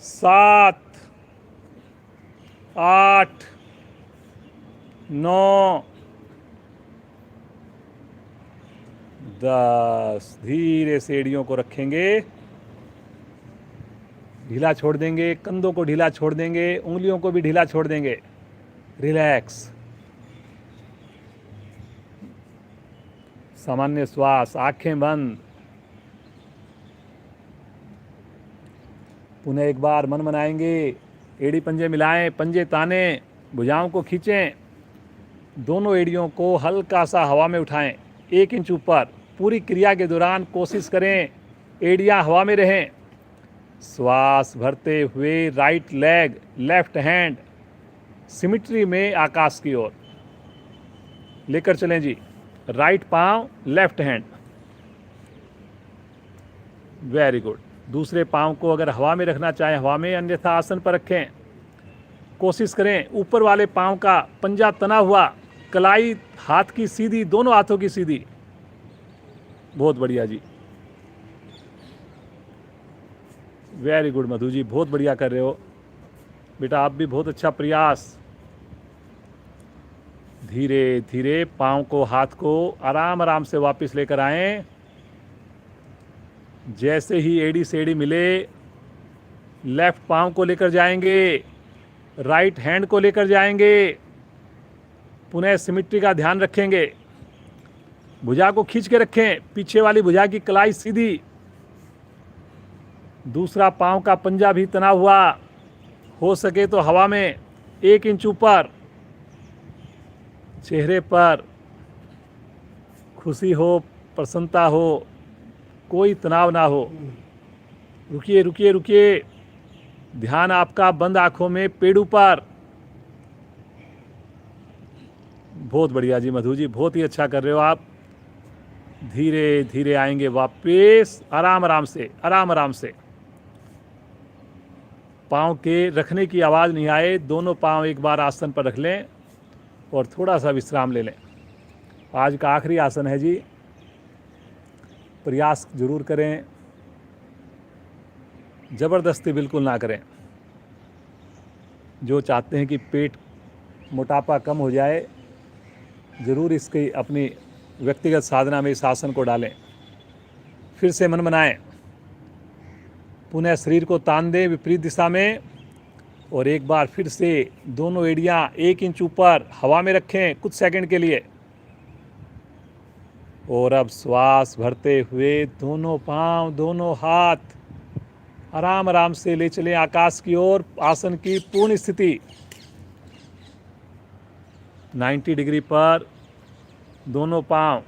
Speaker 1: 7 8 9 10। धीरे से एड़ियों को रखेंगे, ढीला छोड़ देंगे, कंधों को ढीला छोड़ देंगे, उंगलियों को भी ढीला छोड़ देंगे। रिलैक्स, सामान्य श्वास, आंखें बंद। पुनः एक बार मन मनाएंगे, एड़ी पंजे मिलाएं, पंजे ताने, भुजाओं को खींचें, दोनों एड़ियों को हल्का सा हवा में उठाएं, 1 इंच ऊपर। पूरी क्रिया के दौरान कोशिश करें एड़ियां हवा में रहें। श्वास भरते हुए right leg, left hand symmetry में आकाश की ओर लेकर चलें जी। राइट पांव, लेफ्ट हैंड, वेरी गुड। दूसरे पांव को अगर हवा में रखना चाहें हवा में, अन्यथा आसन पर रखें। कोशिश करें ऊपर वाले पांव का पंजा तना हुआ, कलाई हाथ की सीधी, दोनों हाथों की सीधी। बहुत बढ़िया जी, वेरी गुड मधु जी, बहुत बढ़िया कर रहे हो बेटा, आप भी बहुत अच्छा प्रयास। धीरे धीरे पांव को, हाथ को आराम आराम से वापस लेकर आएं। जैसे ही एड़ी से एड़ी मिले, लेफ्ट पांव को लेकर जाएंगे, राइट हैंड को लेकर जाएंगे। पुनः सिमिट्री का ध्यान रखेंगे, भुजा को खींच के रखें, पीछे वाली भुजा की कलाई सीधी, दूसरा पांव का पंजा भी तना हुआ, हो सके तो हवा में 1 इंच ऊपर। चेहरे पर खुशी हो, प्रसन्नता हो, कोई तनाव ना हो। रुकिए रुकिए रुकिए, ध्यान आपका बंद आंखों में, पेड़ ऊपर। बहुत बढ़िया जी मधु जी, बहुत ही अच्छा कर रहे हो आप। धीरे धीरे आएंगे वापस, आराम आराम से, आराम आराम से। पाँव के रखने की आवाज़ नहीं आए, दोनों पाँव एक बार आसन पर रख लें और थोड़ा सा विश्राम ले लें। आज का आखिरी आसन है जी, प्रयास जरूर करें, ज़बरदस्ती बिल्कुल ना करें। जो चाहते हैं कि पेट मोटापा कम हो जाए, ज़रूर इसकी अपनी व्यक्तिगत साधना में इस आसन को डालें। फिर से मन बनाएं, पुनः शरीर को तान दें विपरीत दिशा में और एक बार फिर से दोनों एड़ियां 1 इंच ऊपर हवा में रखें कुछ सेकंड के लिए। और अब श्वास भरते हुए दोनों पांव, दोनों हाथ आराम आराम से ले चलें आकाश की ओर। आसन की पूर्ण स्थिति 90 डिग्री पर दोनों पांव।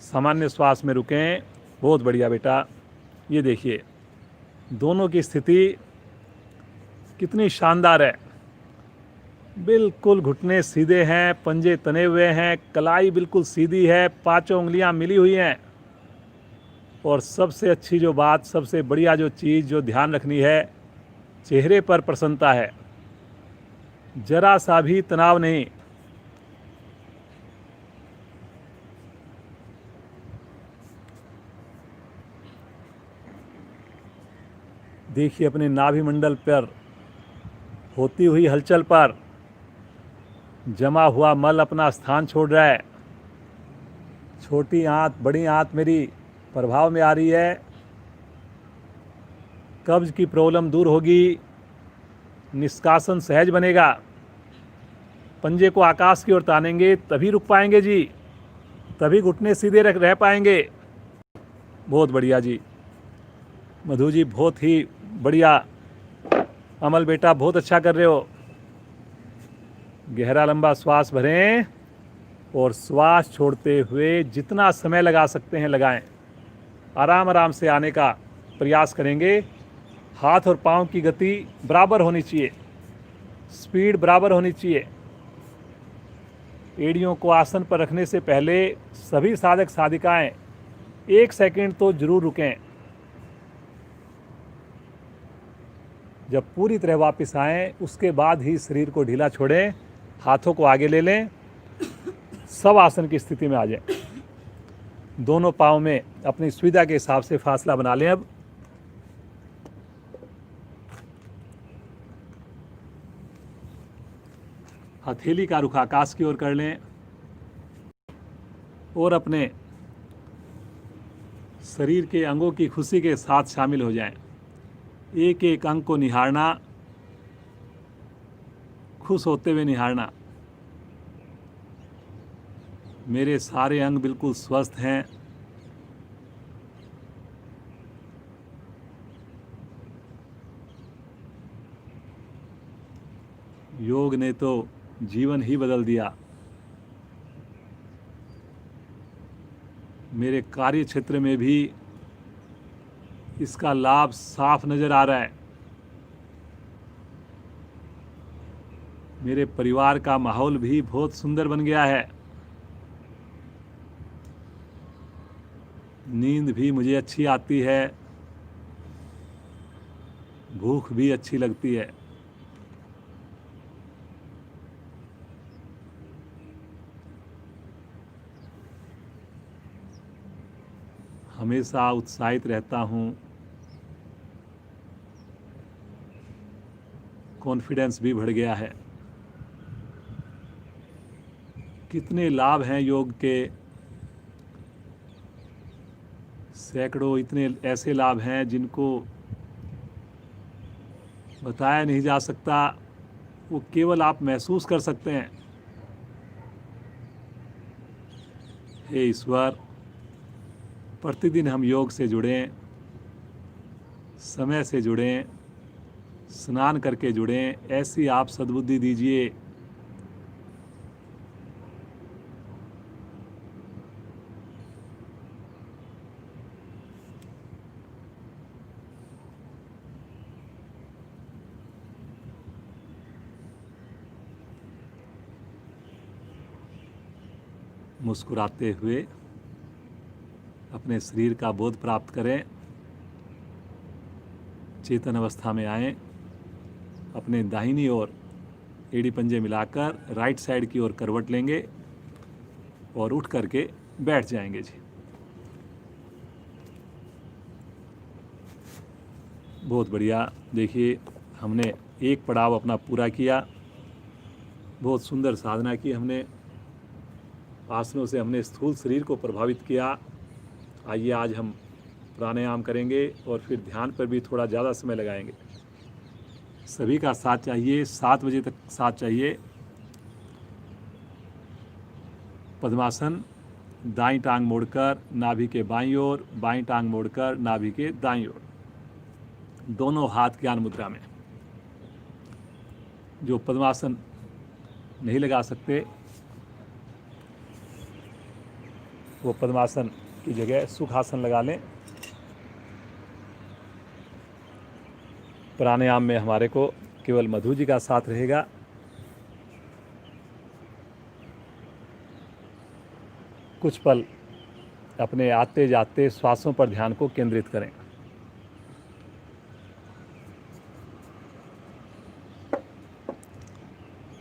Speaker 1: सामान्य श्वास में रुकें। बहुत बढ़िया बेटा, ये देखिए दोनों की स्थिति कितनी शानदार है। बिल्कुल घुटने सीधे हैं, पंजे तने हुए हैं, कलाई बिल्कुल सीधी है, पांचों उंगलियां मिली हुई हैं। और सबसे अच्छी जो बात, सबसे बढ़िया जो चीज़ जो ध्यान रखनी है, चेहरे पर प्रसन्नता है, जरा सा भी तनाव नहीं। देखिए अपने नाभि मंडल पर होती हुई हलचल पर जमा हुआ मल अपना स्थान छोड़ रहा है। छोटी आंत, बड़ी आंत मेरी प्रभाव में आ रही है। कब्ज की प्रॉब्लम दूर होगी, निष्कासन सहज बनेगा। पंजे को आकाश की ओर तानेंगे तभी रुक पाएंगे जी, तभी घुटने सीधे रह पाएंगे। बहुत बढ़िया जी मधु जी, बहुत ही बढ़िया। अमल बेटा बहुत अच्छा कर रहे हो। गहरा लंबा श्वास भरें और श्वास छोड़ते हुए जितना समय लगा सकते हैं लगाएं। आराम आराम से आने का प्रयास करेंगे। हाथ और पाँव की गति बराबर होनी चाहिए, स्पीड बराबर होनी चाहिए। एड़ियों को आसन पर रखने से पहले सभी साधक साधिकाएं 1 सेकंड तो जरूर रुकें। जब पूरी तरह वापस आएं उसके बाद ही शरीर को ढीला छोड़ें, हाथों को आगे ले लें, सब आसन की स्थिति में आ जाएं। दोनों पाँव में अपनी सुविधा के हिसाब से फासला बना लें। अब हथेली का रुख आकाश की ओर कर लें और अपने शरीर के अंगों की खुशी के साथ शामिल हो जाएं। एक एक अंग को निहारना, खुश होते हुए निहारना। मेरे सारे अंग बिल्कुल स्वस्थ हैं। योग ने तो जीवन ही बदल दिया। मेरे कार्य क्षेत्र में भी इसका लाभ साफ नज़र आ रहा है। मेरे परिवार का माहौल भी बहुत सुंदर बन गया है। नींद भी मुझे अच्छी आती है, भूख भी अच्छी लगती है। हमेशा उत्साहित रहता हूँ, कॉन्फिडेंस भी बढ़ गया है। कितने लाभ हैं योग के, सैकड़ों इतने ऐसे लाभ हैं जिनको बताया नहीं जा सकता, वो केवल आप महसूस कर सकते हैं। हे ईश्वर, प्रतिदिन हम योग से जुड़ें, समय से जुड़ें, स्नान करके जुड़ें, ऐसी आप सद्बुद्धि दीजिए। मुस्कुराते हुए अपने शरीर का बोध प्राप्त करें, चेतन अवस्था में आएं। अपने दाहिनी ओर एड़ी पंजे मिलाकर राइट साइड की ओर करवट लेंगे और उठ करके बैठ जाएंगे जी। बहुत बढ़िया। देखिए, हमने एक पड़ाव अपना पूरा किया। बहुत सुंदर साधना की हमने। आसनों से हमने स्थूल शरीर को प्रभावित किया। आइए आज हम प्राणायाम करेंगे और फिर ध्यान पर भी थोड़ा ज़्यादा समय लगाएंगे। सभी का साथ चाहिए, 7 बजे तक साथ चाहिए। पद्मासन, दाईं टांग मोड़कर नाभि के बाईं ओर, बाईं टांग मोड़कर नाभि के दाईं ओर, दोनों हाथ ज्ञान मुद्रा में। जो पद्मासन नहीं लगा सकते वो पद्मासन की जगह सुखासन लगा लें। प्राणायाम में हमारे को केवल मधु जी का साथ रहेगा। कुछ पल अपने आते जाते श्वासों पर ध्यान को केंद्रित करें।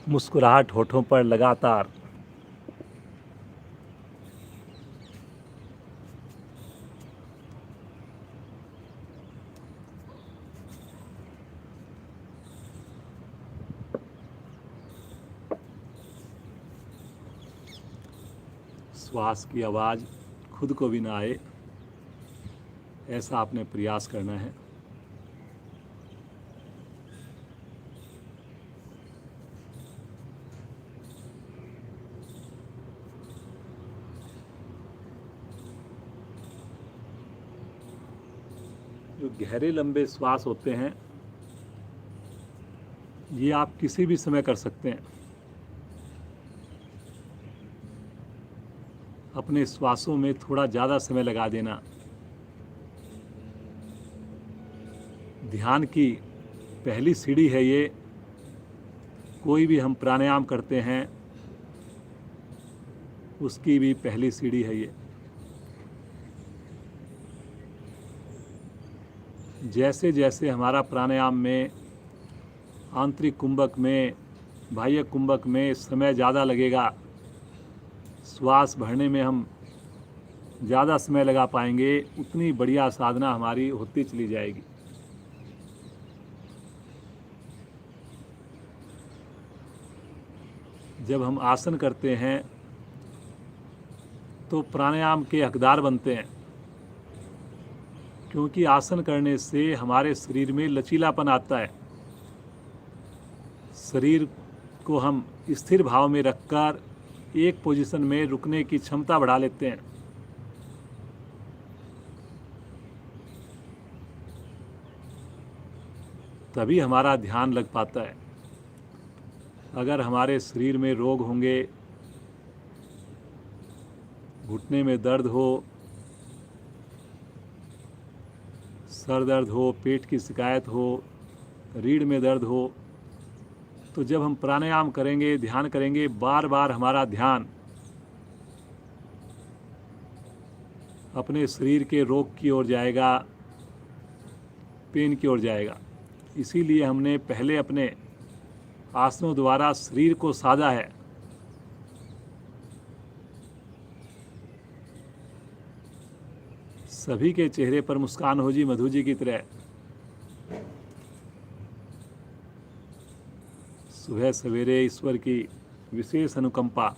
Speaker 1: मुस्कुराहट होठों पर लगातार। श्वास की आवाज़ खुद को भी ना आए, ऐसा आपने प्रयास करना है। जो गहरे लंबे श्वास होते हैं ये आप किसी भी समय कर सकते हैं। अपने श्वासों में थोड़ा ज़्यादा समय लगा देना, ध्यान की पहली सीढ़ी है ये। कोई भी हम प्राणायाम करते हैं उसकी भी पहली सीढ़ी है ये। जैसे जैसे हमारा प्राणायाम में आंतरिक कुंभक में, बाह्य कुंभक में समय ज़्यादा लगेगा, श्वास भरने में हम ज़्यादा समय लगा पाएंगे, उतनी बढ़िया साधना हमारी होती चली जाएगी। जब हम आसन करते हैं तो प्राणायाम के हकदार बनते हैं, क्योंकि आसन करने से हमारे शरीर में लचीलापन आता है। शरीर को हम स्थिर भाव में रखकर एक पोजीशन में रुकने की क्षमता बढ़ा लेते हैं। तभी हमारा ध्यान लग पाता है। अगर हमारे शरीर में रोग होंगे, घुटने में दर्द हो, सर दर्द हो, पेट की शिकायत हो, रीढ़ में दर्द हो, तो जब हम प्राणायाम करेंगे, ध्यान करेंगे, बार बार हमारा ध्यान अपने शरीर के रोग की ओर जाएगा, पेन की ओर जाएगा। इसीलिए हमने पहले अपने आसनों द्वारा शरीर को साधा है। सभी के चेहरे पर मुस्कान हो जी मधु जी की तरह। सुबह सवेरे ईश्वर की विशेष अनुकंपा।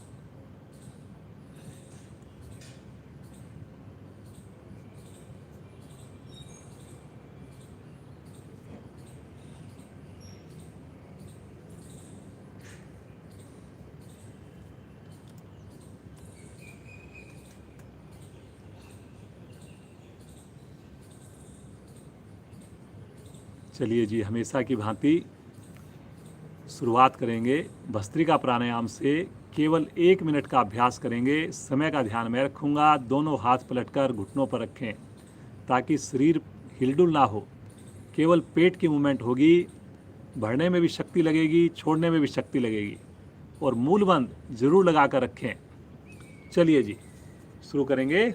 Speaker 1: चलिए जी, हमेशा की भांति शुरुआत करेंगे भस्त्रिका प्राणायाम से। केवल 1 मिनट का अभ्यास करेंगे। समय का ध्यान मैं रखूँगा। दोनों हाथ पलटकर घुटनों पर रखें ताकि शरीर हिलडुल ना हो। केवल पेट की मूवमेंट होगी। भरने में भी शक्ति लगेगी, छोड़ने में भी शक्ति लगेगी। और मूलबंद जरूर लगा कर रखें। चलिए जी, शुरू करेंगे।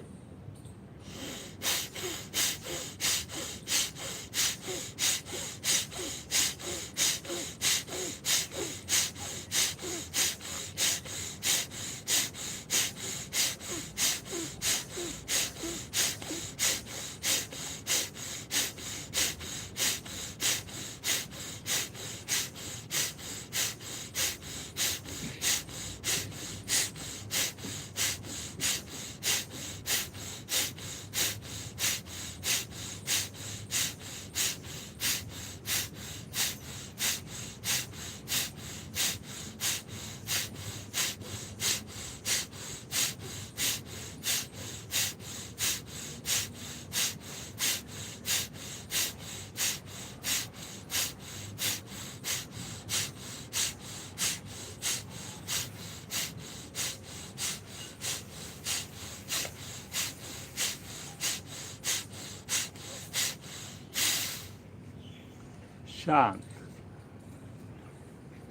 Speaker 1: शांत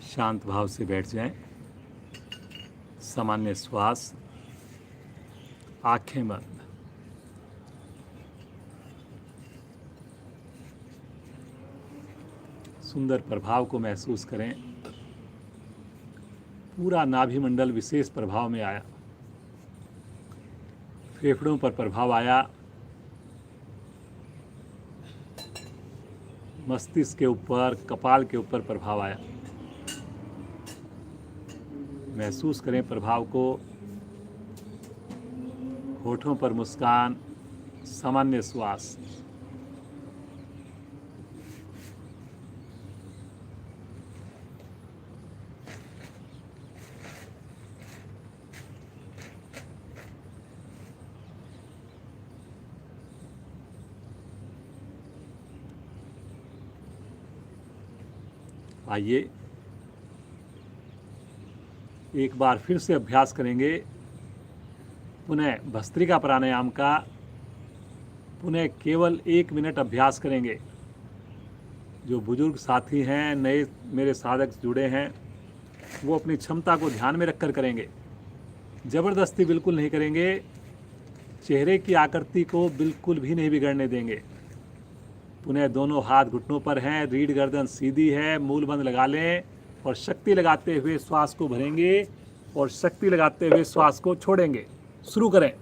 Speaker 1: शांत भाव से बैठ जाएं। सामान्य श्वास, आंखें बंद। सुंदर प्रभाव को महसूस करें। पूरा नाभि मंडल विशेष प्रभाव में आया। फेफड़ों पर प्रभाव आया। मस्तिष्क के ऊपर, कपाल के ऊपर प्रभाव आया। महसूस करें प्रभाव को। होठों पर मुस्कान, सामान्य श्वास। आइए एक बार फिर से अभ्यास करेंगे पुनः भस्त्रिका प्राणायाम का। पुनः केवल 1 मिनट अभ्यास करेंगे। जो बुजुर्ग साथी हैं, नए मेरे साधक जुड़े हैं, वो अपनी क्षमता को ध्यान में रखकर करेंगे। ज़बरदस्ती बिल्कुल नहीं करेंगे। चेहरे की आकृति को बिल्कुल भी नहीं बिगड़ने देंगे। पुनः दोनों हाथ घुटनों पर हैं, रीढ़ गर्दन सीधी है, मूल बंद लगा लें और शक्ति लगाते हुए श्वास को भरेंगे और शक्ति लगाते हुए श्वास को छोड़ेंगे। शुरू करें।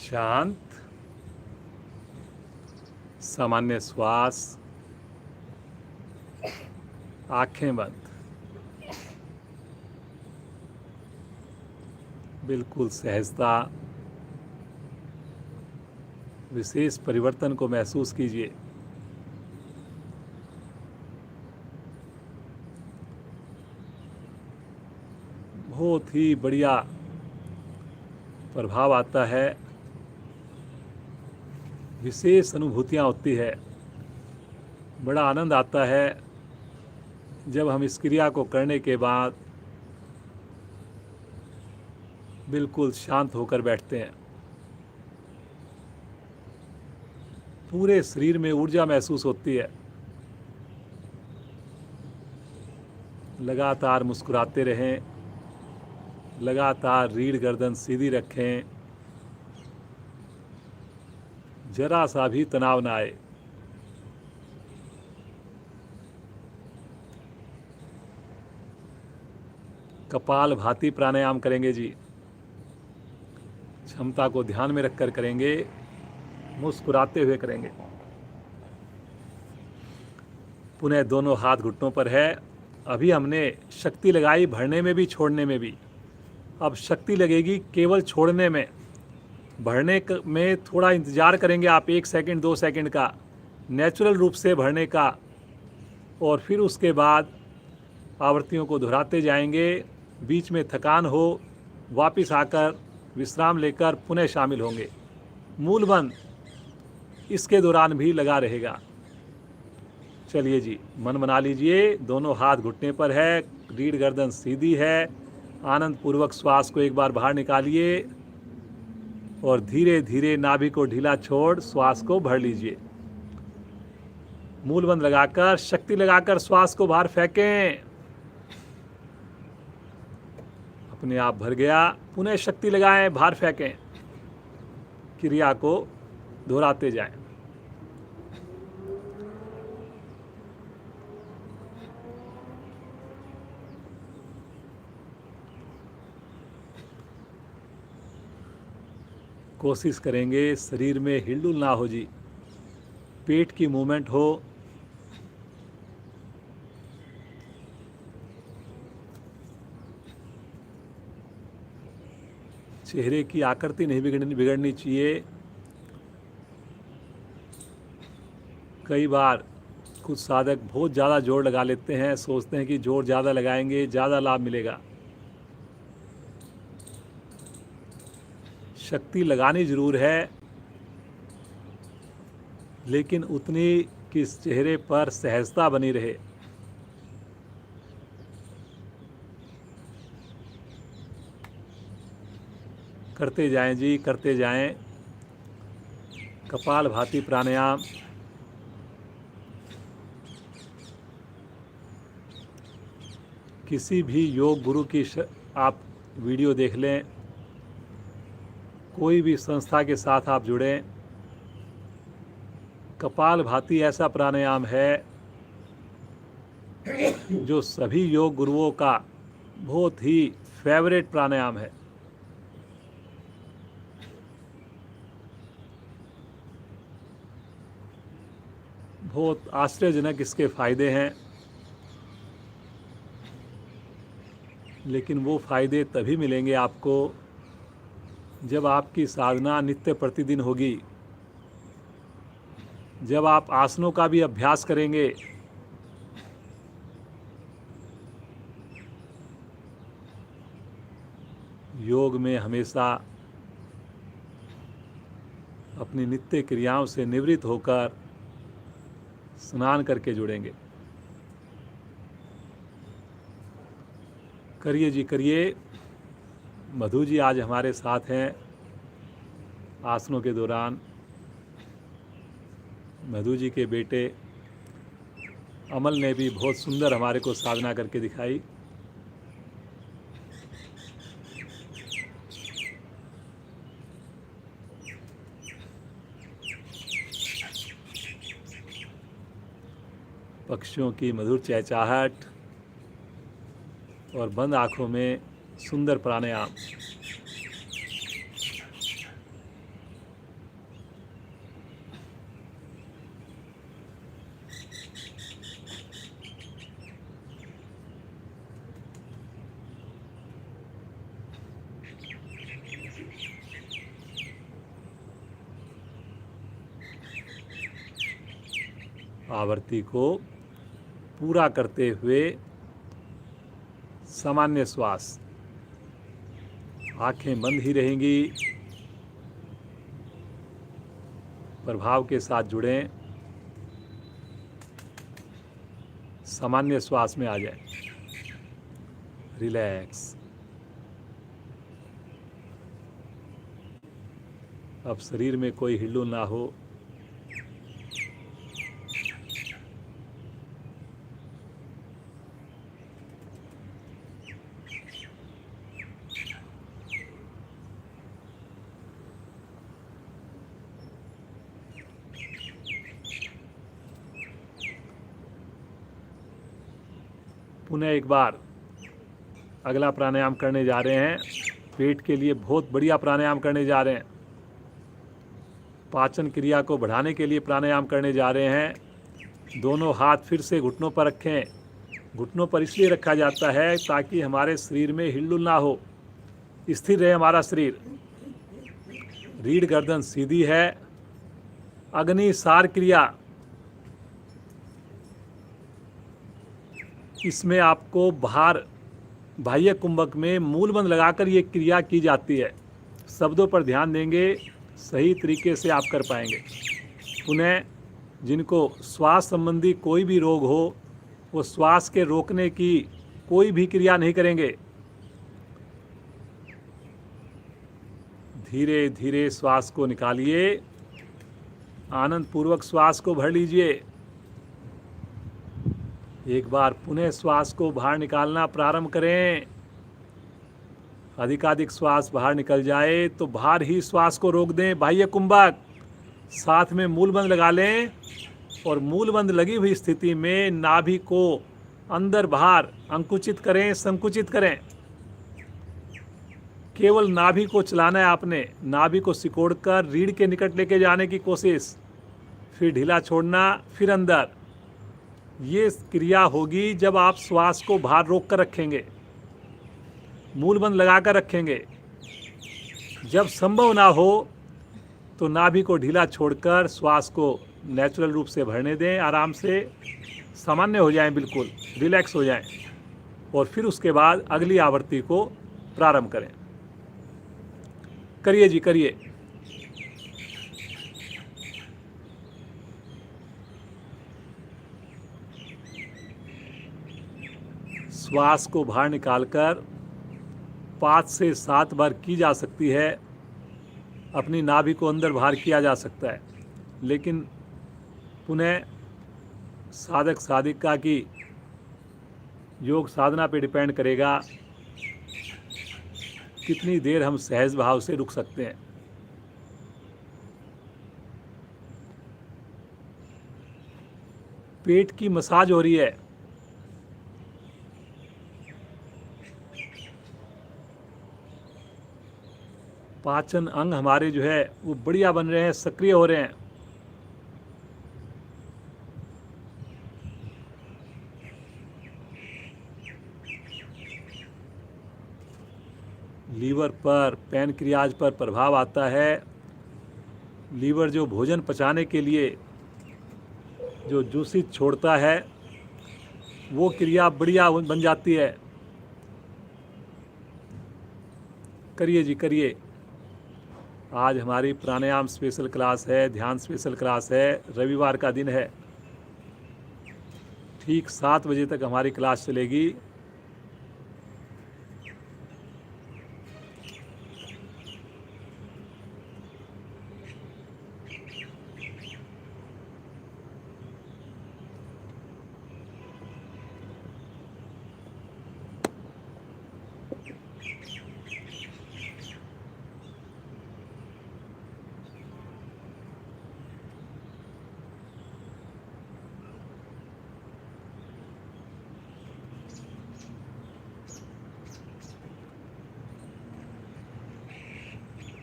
Speaker 1: शांत, सामान्य श्वास, आंखें बंद। बिल्कुल सहजता, विशेष परिवर्तन को महसूस कीजिए। बहुत ही बढ़िया प्रभाव आता है, विशेष अनुभूतियाँ होती है, बड़ा आनंद आता है जब हम इस क्रिया को करने के बाद बिल्कुल शांत होकर बैठते हैं। पूरे शरीर में ऊर्जा महसूस होती है। लगातार मुस्कुराते रहें, लगातार रीढ़ गर्दन सीधी रखें, जरा सा भी तनाव ना आए। कपाल भाती प्राणायाम करेंगे जी। क्षमता को ध्यान में रखकर करेंगे, मुस्कुराते हुए करेंगे। पुनः दोनों हाथ घुटनों पर है। अभी हमने शक्ति लगाई भरने में भी, छोड़ने में भी। अब शक्ति लगेगी केवल छोड़ने में। भरने में थोड़ा इंतज़ार करेंगे आप, 1 सेकंड 2 सेकंड का, नेचुरल रूप से भरने का, और फिर उसके बाद आवृत्तियों को दोहराते जाएंगे। बीच में थकान हो, वापस आकर विश्राम लेकर पुनः शामिल होंगे। मूल बंद इसके दौरान भी लगा रहेगा। चलिए जी, मन बना लीजिए। दोनों हाथ घुटने पर है, रीढ़ गर्दन सीधी है। आनंद पूर्वक श्वास को एक बार बाहर निकालिए और धीरे धीरे नाभि को ढीला छोड़ श्वास को भर लीजिए। मूल बंद लगाकर, शक्ति लगाकर श्वास को बाहर फेंकें। अपने आप भर गया। पुनः शक्ति लगाएं, बाहर फेंकें। क्रिया को दोहराते जाएं। कोशिश करेंगे शरीर में हिलडुल ना हो जी, पेट की मूवमेंट हो। चेहरे की आकृति नहीं बिगड़नी चाहिए। कई बार कुछ साधक बहुत ज़्यादा जोर लगा लेते हैं, सोचते हैं कि जोर ज़्यादा लगाएंगे ज़्यादा लाभ मिलेगा। शक्ति लगानी ज़रूर है, लेकिन उतनी कि इस चेहरे पर सहजता बनी रहे। करते जाएं जी, करते जाएं। कपाल भाती प्राणायाम। किसी भी योग गुरु की आप वीडियो देख लें, कोई भी संस्था के साथ आप जुड़ें, कपाल भाती ऐसा प्राणायाम है जो सभी योग गुरुओं का बहुत ही फेवरेट प्राणायाम है। बहुत आश्चर्यजनक इसके फायदे हैं, लेकिन वो फायदे तभी मिलेंगे आपको जब आपकी साधना नित्य प्रतिदिन होगी, जब आप आसनों का भी अभ्यास करेंगे, योग में हमेशा अपनी नित्य क्रियाओं से निवृत्त होकर स्नान करके जुड़ेंगे। करिए जी करिए। मधु जी आज हमारे साथ हैं आसनों के दौरान। मधु जी के बेटे अमल ने भी बहुत सुंदर हमारे को साधना करके दिखाई। पक्षियों की मधुर चहचहाहट और बंद आंखों में सुंदर प्राणायाम। आवृत्ति को पूरा करते हुए सामान्य श्वास, आंखें बंद ही रहेंगी। प्रभाव के साथ जुड़ें, सामान्य श्वास में आ जाएं। रिलैक्स। अब शरीर में कोई हिलडुल ना हो। पुनः एक बार अगला प्राणायाम करने जा रहे हैं। पेट के लिए बहुत बढ़िया प्राणायाम करने जा रहे हैं। पाचन क्रिया को बढ़ाने के लिए प्राणायाम करने जा रहे हैं। दोनों हाथ फिर से घुटनों पर रखें। घुटनों पर इसलिए रखा जाता है ताकि हमारे शरीर में हिलडुल ना हो, स्थिर रहे हमारा शरीर। रीढ़ गर्दन सीधी है। अग्नि सार क्रिया, इसमें आपको बाह्य कुंभक में मूलबंध लगाकर ये क्रिया की जाती है। शब्दों पर ध्यान देंगे, सही तरीके से आप कर पाएंगे। पुनः जिनको श्वास संबंधी कोई भी रोग हो, वो श्वास के रोकने की कोई भी क्रिया नहीं करेंगे। धीरे धीरे श्वास को निकालिए। आनंद पूर्वक श्वास को भर लीजिए। एक बार पुनः श्वास को बाहर निकालना प्रारंभ करें। अधिकाधिक श्वास बाहर निकल जाए तो बाहर ही श्वास को रोक दें। बाह्य कुंभक, साथ में मूलबंध लगा लें और मूलबंध लगी हुई स्थिति में नाभि को अंदर बाहर अंकुचित करें, संकुचित करें। केवल नाभि को चलाना है आपने। नाभि को सिकोड़कर रीढ़ के निकट लेके जाने की कोशिश, फिर ढीला छोड़ना, फिर अंदर। ये क्रिया होगी जब आप श्वास को बाहर रोक कर रखेंगे, मूलबंध लगाकर रखेंगे। जब संभव ना हो तो नाभि को ढीला छोड़कर श्वास को नेचुरल रूप से भरने दें। आराम से सामान्य हो जाएं, बिल्कुल रिलैक्स हो जाएं, और फिर उसके बाद अगली आवृत्ति को प्रारंभ करें। करिए जी करिए। श्वास को बाहर निकालकर 5 से 7 बार की जा सकती है। अपनी नाभि को अंदर बाहर किया जा सकता है, लेकिन पुनः साधक साधिका की योग साधना पे डिपेंड करेगा कितनी देर हम सहज भाव से रुक सकते हैं। पेट की मसाज हो रही है। पाचन अंग हमारे जो है वो बढ़िया बन रहे हैं, सक्रिय हो रहे हैं। लीवर पर, पैनक्रियाज पर प्रभाव आता है। लीवर जो भोजन पचाने के लिए जो जूसित छोड़ता है वो क्रिया बढ़िया बन जाती है। करिए जी, करिए। आज हमारी प्राणायाम स्पेशल क्लास है, ध्यान स्पेशल क्लास है, रविवार का दिन है। ठीक 7 बजे तक हमारी क्लास चलेगी।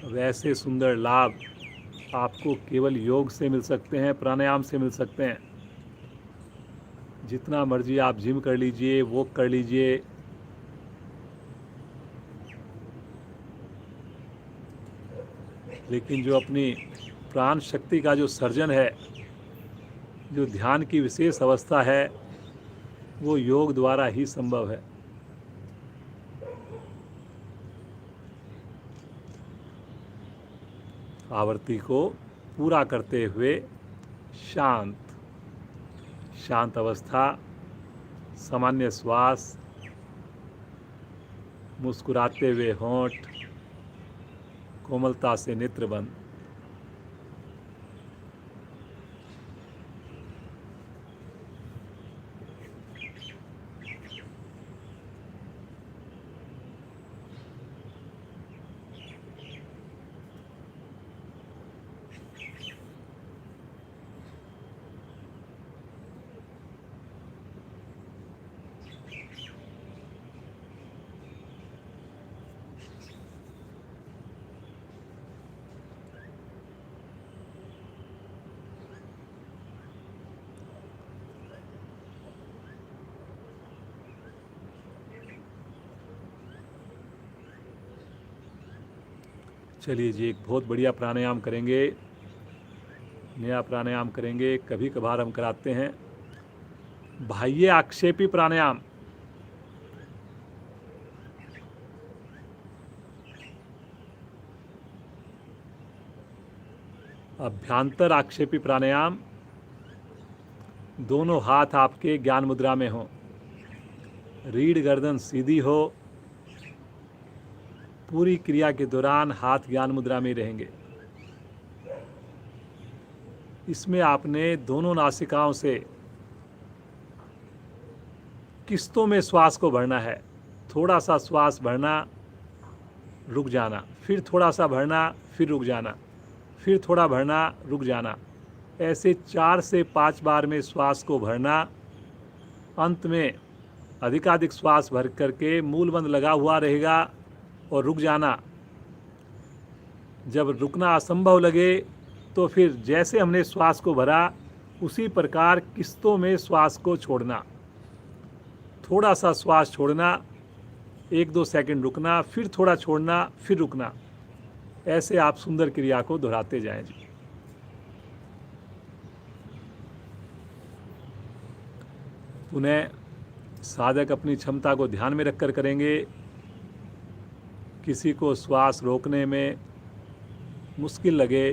Speaker 1: वैसे सुंदर लाभ आपको केवल योग से मिल सकते हैं, प्राणायाम से मिल सकते हैं। जितना मर्जी आप जिम कर लीजिए, वॉक कर लीजिए, लेकिन जो अपनी प्राण शक्ति का जो सर्जन है, जो ध्यान की विशेष अवस्था है, वो योग द्वारा ही संभव है। आवृत्ति को पूरा करते हुए शांत शांत अवस्था, सामान्य श्वास, मुस्कुराते हुए होंठ, कोमलता से नेत्र बंद। चलिए जी, एक बहुत बढ़िया प्राणायाम करेंगे, नया प्राणायाम करेंगे। कभी कभार हम कराते हैं बाह्य आक्षेपी प्राणायाम। अभ्यांतर आक्षेपी प्राणायाम, दोनों हाथ आपके ज्ञान मुद्रा में हो, रीढ़ गर्दन सीधी हो, पूरी क्रिया के दौरान हाथ ज्ञान मुद्रा में रहेंगे। इसमें आपने दोनों नासिकाओं से किस्तों में श्वास को भरना है। थोड़ा सा श्वास भरना, रुक जाना, फिर थोड़ा सा भरना, फिर रुक जाना, फिर थोड़ा भरना, रुक जाना। ऐसे 4 से 5 बार में श्वास को भरना। अंत में अधिकाधिक श्वास भर करके मूलबंध लगा हुआ रहेगा और रुक जाना। जब रुकना असंभव लगे तो फिर जैसे हमने श्वास को भरा उसी प्रकार किस्तों में श्वास को छोड़ना। थोड़ा सा श्वास छोड़ना, 1-2 सेकंड रुकना, फिर थोड़ा छोड़ना, फिर रुकना। ऐसे आप सुंदर क्रिया को दोहराते जाएं जी। पुनः साधक अपनी क्षमता को ध्यान में रखकर करेंगे। किसी को श्वास रोकने में मुश्किल लगे,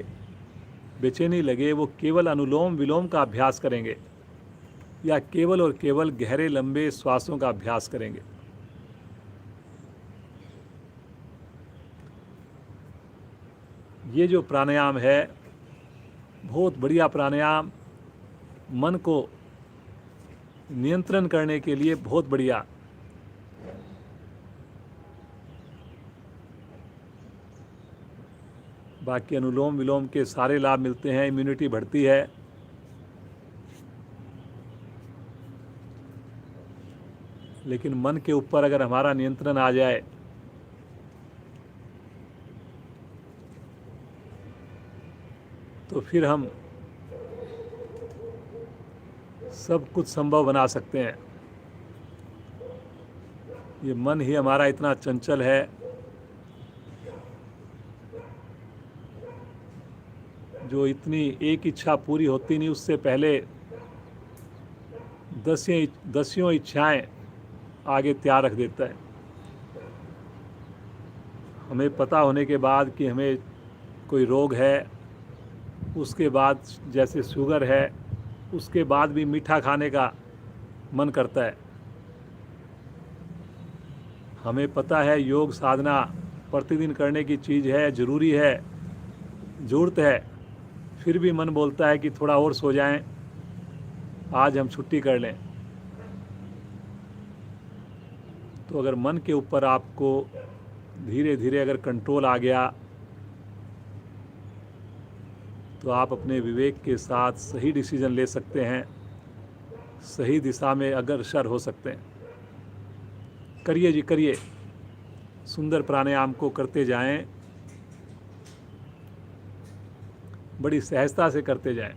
Speaker 1: बेचैनी लगे, वो केवल अनुलोम विलोम का अभ्यास करेंगे या केवल और केवल गहरे लंबे श्वासों का अभ्यास करेंगे। ये जो प्राणायाम है बहुत बढ़िया प्राणायाम, मन को नियंत्रण करने के लिए बहुत बढ़िया। बाकी अनुलोम विलोम के सारे लाभ मिलते हैं, इम्यूनिटी बढ़ती है। लेकिन मन के ऊपर अगर हमारा नियंत्रण आ जाए तो फिर हम सब कुछ संभव बना सकते हैं। ये मन ही हमारा इतना चंचल है, जो इतनी एक इच्छा पूरी होती नहीं उससे पहले दसियों इच्छाएं आगे तैयार रख देता है। हमें पता होने के बाद कि हमें कोई रोग है, उसके बाद जैसे शुगर है, उसके बाद भी मीठा खाने का मन करता है। हमें पता है योग साधना प्रतिदिन करने की चीज़ है, ज़रूरी है, ज़रूरत है, फिर भी मन बोलता है कि थोड़ा और सो जाएं, आज हम छुट्टी कर लें। तो अगर मन के ऊपर आपको धीरे धीरे अगर कंट्रोल आ गया तो आप अपने विवेक के साथ सही डिसीजन ले सकते हैं, सही दिशा में अग्रसर हो सकते हैं। करिए जी, करिए, सुंदर प्राणायाम को करते जाएं, बड़ी सहजता से करते जाएं।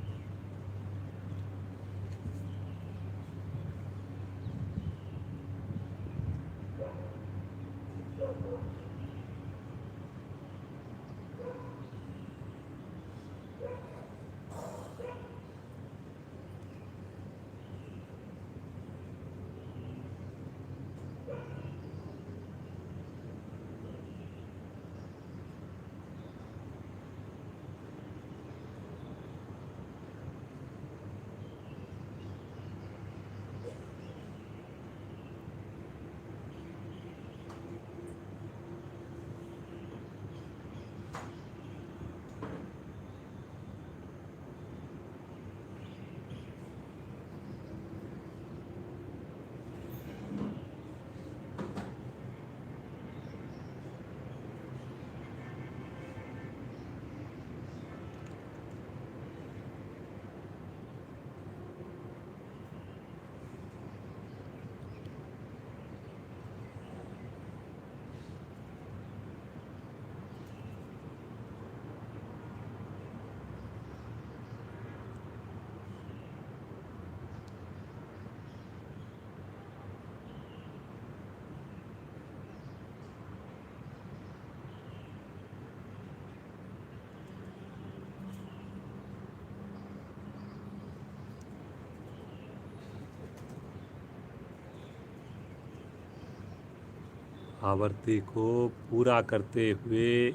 Speaker 1: आवृत्ति को पूरा करते हुए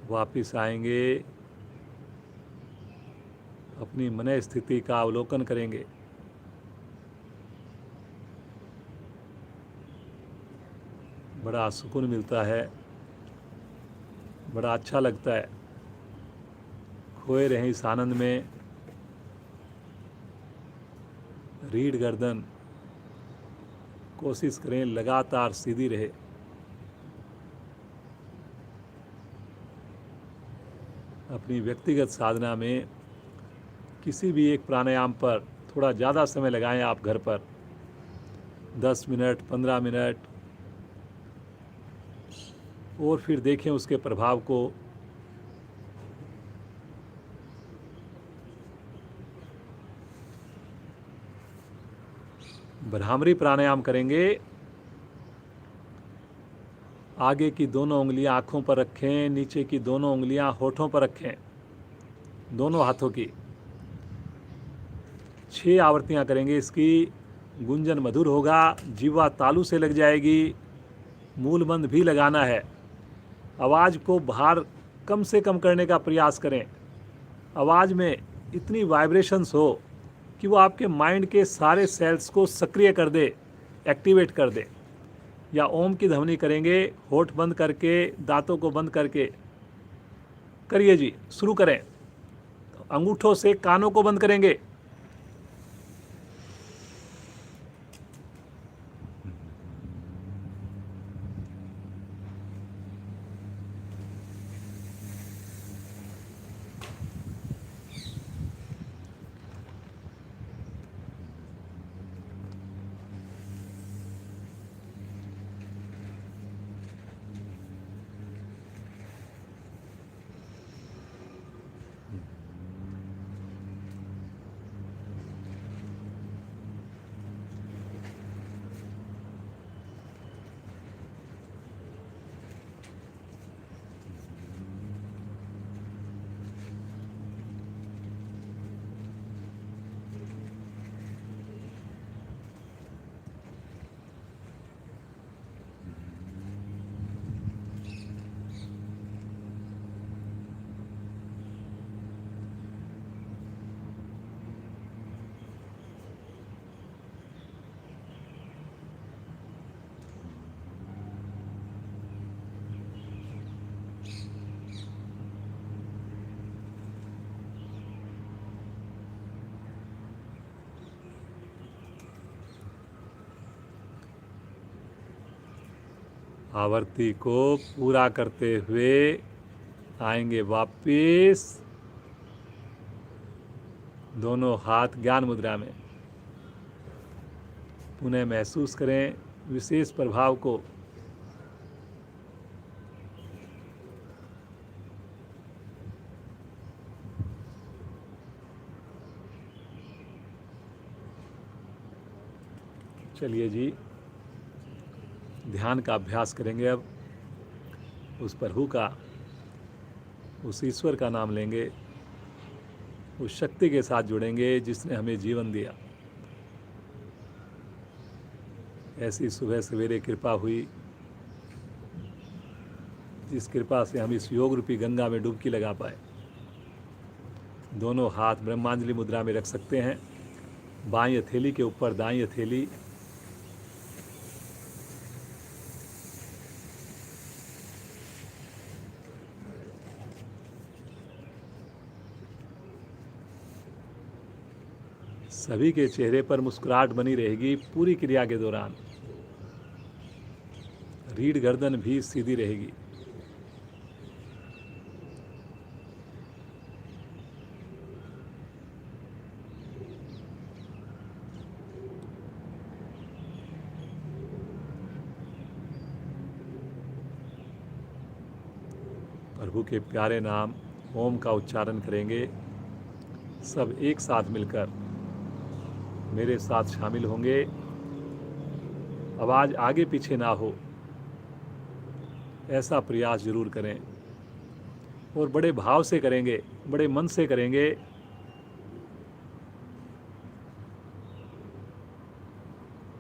Speaker 1: वापिस आएंगे, अपनी मन स्थिति का अवलोकन करेंगे। बड़ा सुकून मिलता है, बड़ा अच्छा लगता है। खोए रहें इस आनंद में। रीढ़ गर्दन कोशिश करें लगातार सीधी रहे। अपनी व्यक्तिगत साधना में किसी भी एक प्राणायाम पर थोड़ा ज़्यादा समय लगाएं आप घर पर, 10 मिनट, 15 मिनट, और फिर देखें उसके प्रभाव को। भ्रामरी प्राणायाम करेंगे। आगे की दोनों उंगलियां आँखों पर रखें, नीचे की दोनों उंगलियां होठों पर रखें, दोनों हाथों की। 6 आवृत्तियां करेंगे इसकी। गुंजन मधुर होगा, जीवा तालू से लग जाएगी, मूलबंध भी लगाना है। आवाज़ को बाहर कम से कम करने का प्रयास करें। आवाज़ में इतनी वाइब्रेशंस हो कि वो आपके माइंड के सारे सेल्स को सक्रिय कर दे, एक्टिवेट कर दे। या ओम की ध्वनि करेंगे, होठ बंद करके, दांतों को बंद करके। करिए जी, शुरू करें। अंगूठों से कानों को बंद करेंगे। आवर्ती को पूरा करते हुए आएंगे वापिस। दोनों हाथ ज्ञान मुद्रा में। पुनः महसूस करें विशेष प्रभाव को। चलिए जी, ध्यान का अभ्यास करेंगे अब। उस प्रभु का, उस ईश्वर का नाम लेंगे, उस शक्ति के साथ जुड़ेंगे जिसने हमें जीवन दिया। ऐसी सुबह सवेरे कृपा हुई, जिस कृपा से हम इस योग रूपी गंगा में डुबकी लगा पाए। दोनों हाथ ब्रह्मांजलि मुद्रा में रख सकते हैं। बाईं हथेली के ऊपर दाईं हथेली। सभी के चेहरे पर मुस्कुराहट बनी रहेगी पूरी क्रिया के दौरान। रीढ़ गर्दन भी सीधी रहेगी। प्रभु के प्यारे नाम ओम का उच्चारण करेंगे। सब एक साथ मिलकर मेरे साथ शामिल होंगे। आवाज़ आगे पीछे ना हो, ऐसा प्रयास जरूर करें। और बड़े भाव से करेंगे, बड़े मन से करेंगे।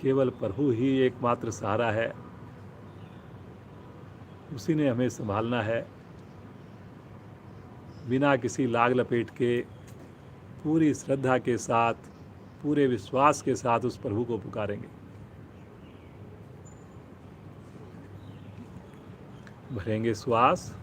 Speaker 1: केवल प्रभु ही एकमात्र सहारा है, उसी ने हमें संभालना है। बिना किसी लाग लपेट के, पूरी श्रद्धा के साथ, पूरे विश्वास के साथ उस प्रभु को पुकारेंगे। भरेंगे श्वास।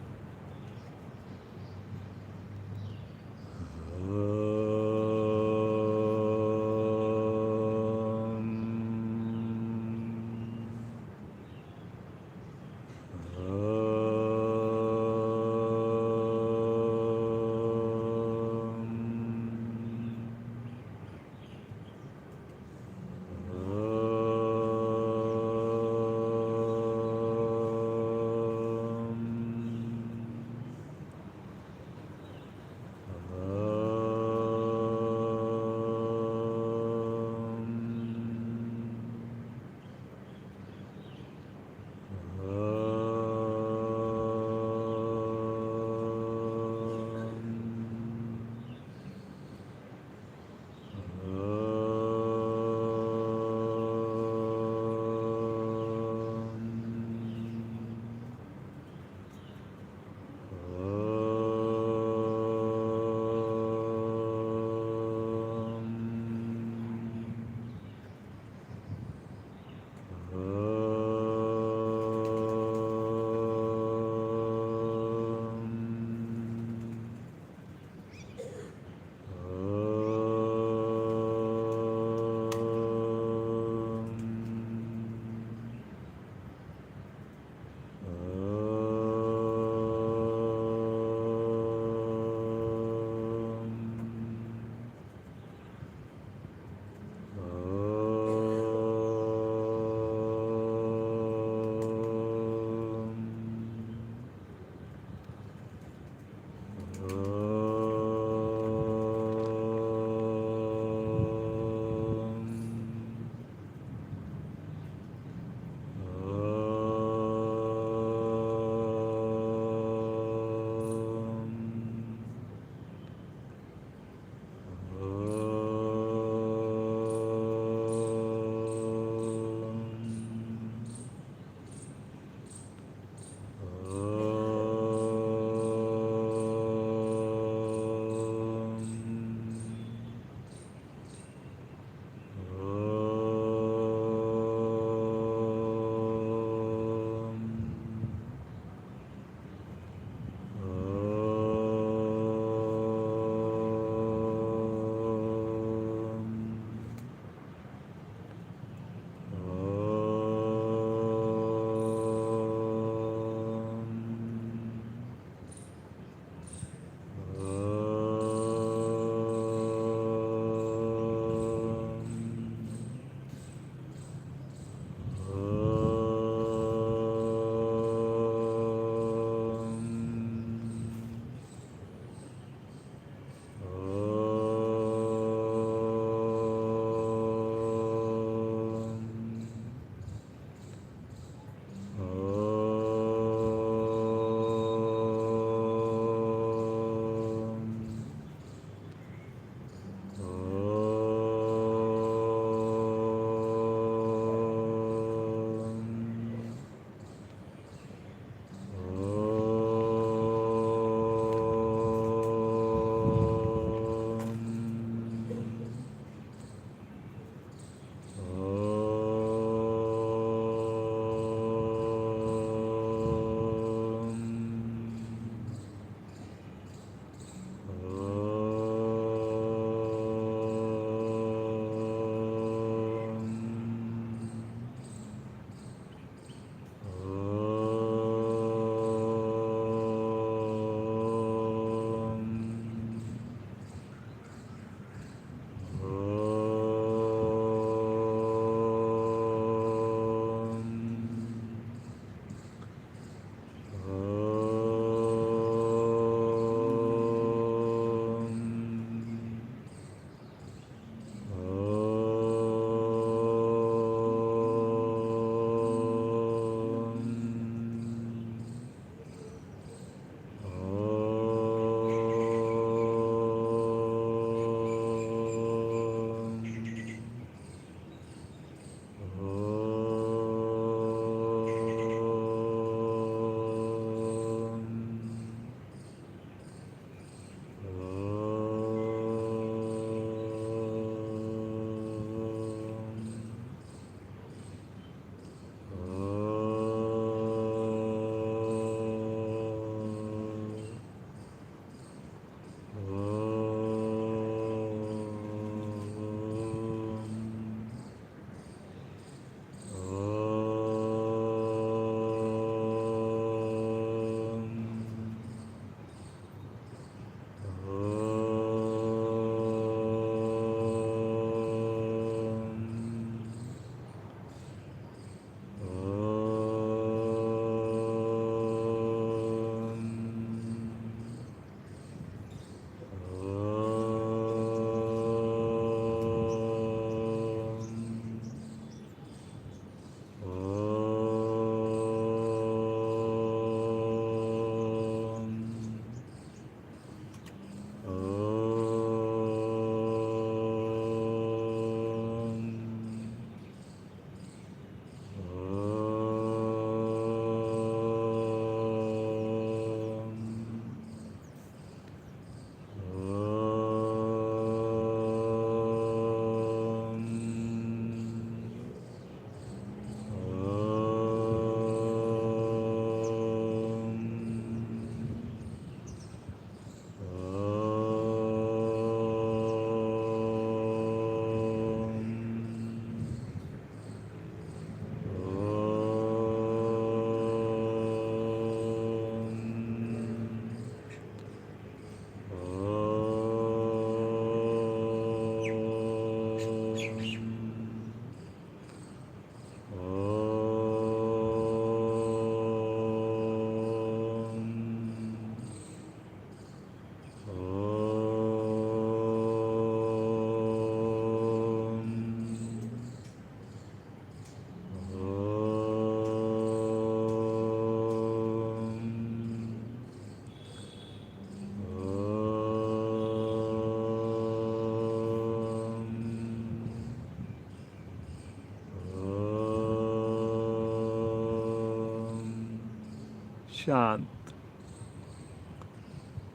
Speaker 1: शांत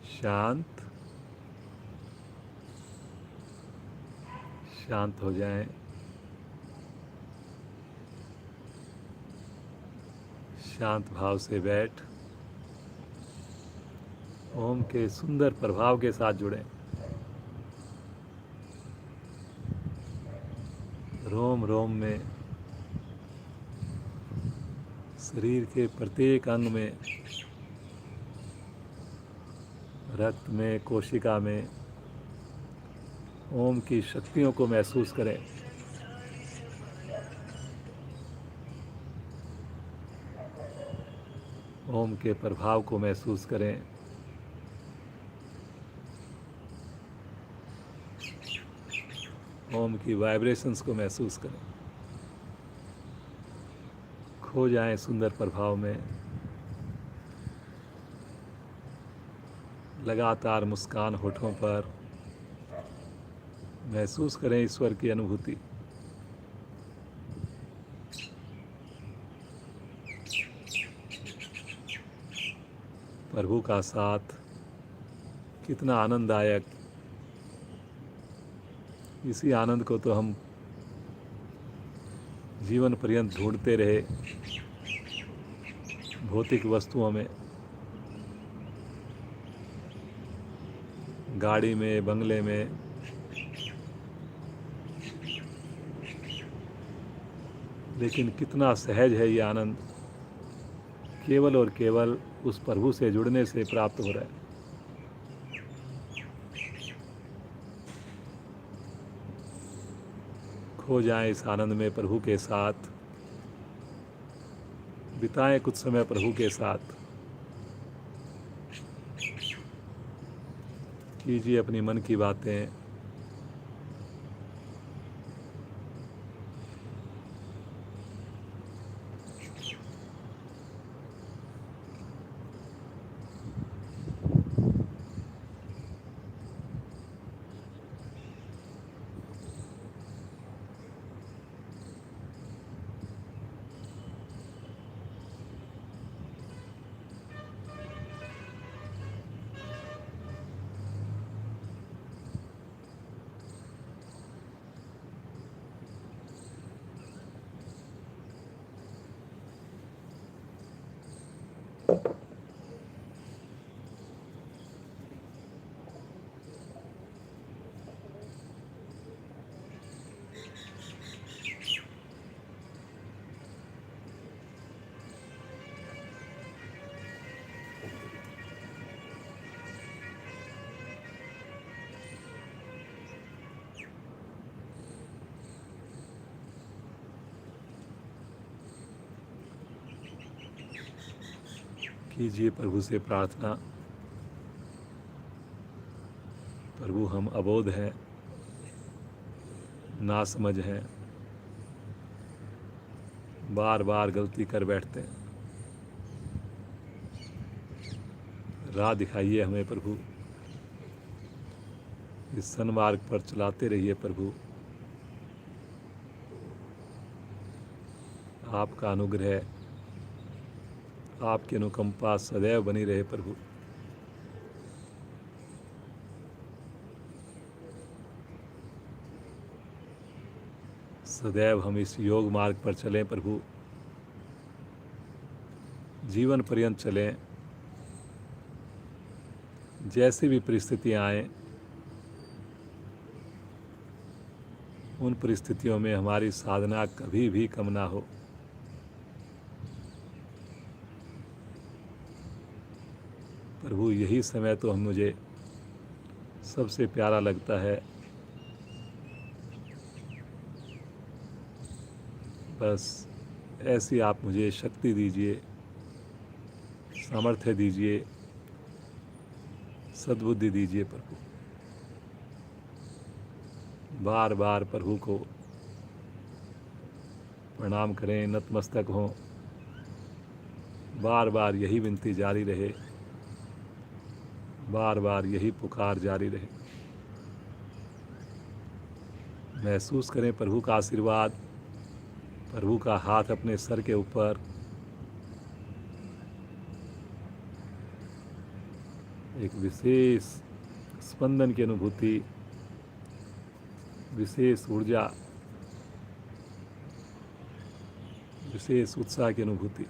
Speaker 1: शांत शांत हो जाएं। शांत भाव से बैठ ओम के सुंदर प्रभाव के साथ जुड़ें। रोम रोम में, शरीर के प्रत्येक अंग में, रक्त में, कोशिका में ओम की शक्तियों को महसूस करें। ओम के प्रभाव को महसूस करें। ओम की वाइब्रेशंस को महसूस करें। खो जाएं सुंदर प्रभाव में। लगातार मुस्कान होठों पर। महसूस करें ईश्वर की अनुभूति। प्रभु का साथ कितना आनंददायक। इसी आनंद को तो हम जीवन पर्यंत ढूंढते रहे भौतिक वस्तुओं में, गाड़ी में, बंगले में, लेकिन कितना सहज है ये आनंद, केवल और केवल उस प्रभु से जुड़ने से प्राप्त हो रहा है। खो जाएं इस आनंद में प्रभु के साथ। बिताएं कुछ समय प्रभु के साथ। कीजिए अपनी मन की बातें। कीजिए प्रभु से प्रार्थना। प्रभु, हम अबोध हैं, नासमझ हैं, बार बार गलती कर बैठते हैं। राह दिखाइए हमें प्रभु। इस सन्मार्ग पर चलाते रहिए प्रभु। आपका अनुग्रह, आपकी अनुकंपा सदैव बनी रहे प्रभु। सदैव हम इस योग मार्ग पर चलें प्रभु। जीवन पर्यंत चलें। जैसी भी परिस्थितियां आएं, उन परिस्थितियों में हमारी साधना कभी भी कम ना हो। प्रभु, यही समय तो मुझे सबसे प्यारा लगता है। बस ऐसी आप मुझे शक्ति दीजिए, सामर्थ्य दीजिए, सद्बुद्धि दीजिए प्रभु। बार बार प्रभु को प्रणाम करें, नतमस्तक हों। बार बार यही विनती जारी रहे, बार बार यही पुकार जारी रहे। महसूस करें प्रभु का आशीर्वाद, प्रभु का हाथ अपने सर के ऊपर। एक विशेष स्पंदन की अनुभूति, विशेष ऊर्जा, विशेष उत्साह की अनुभूति।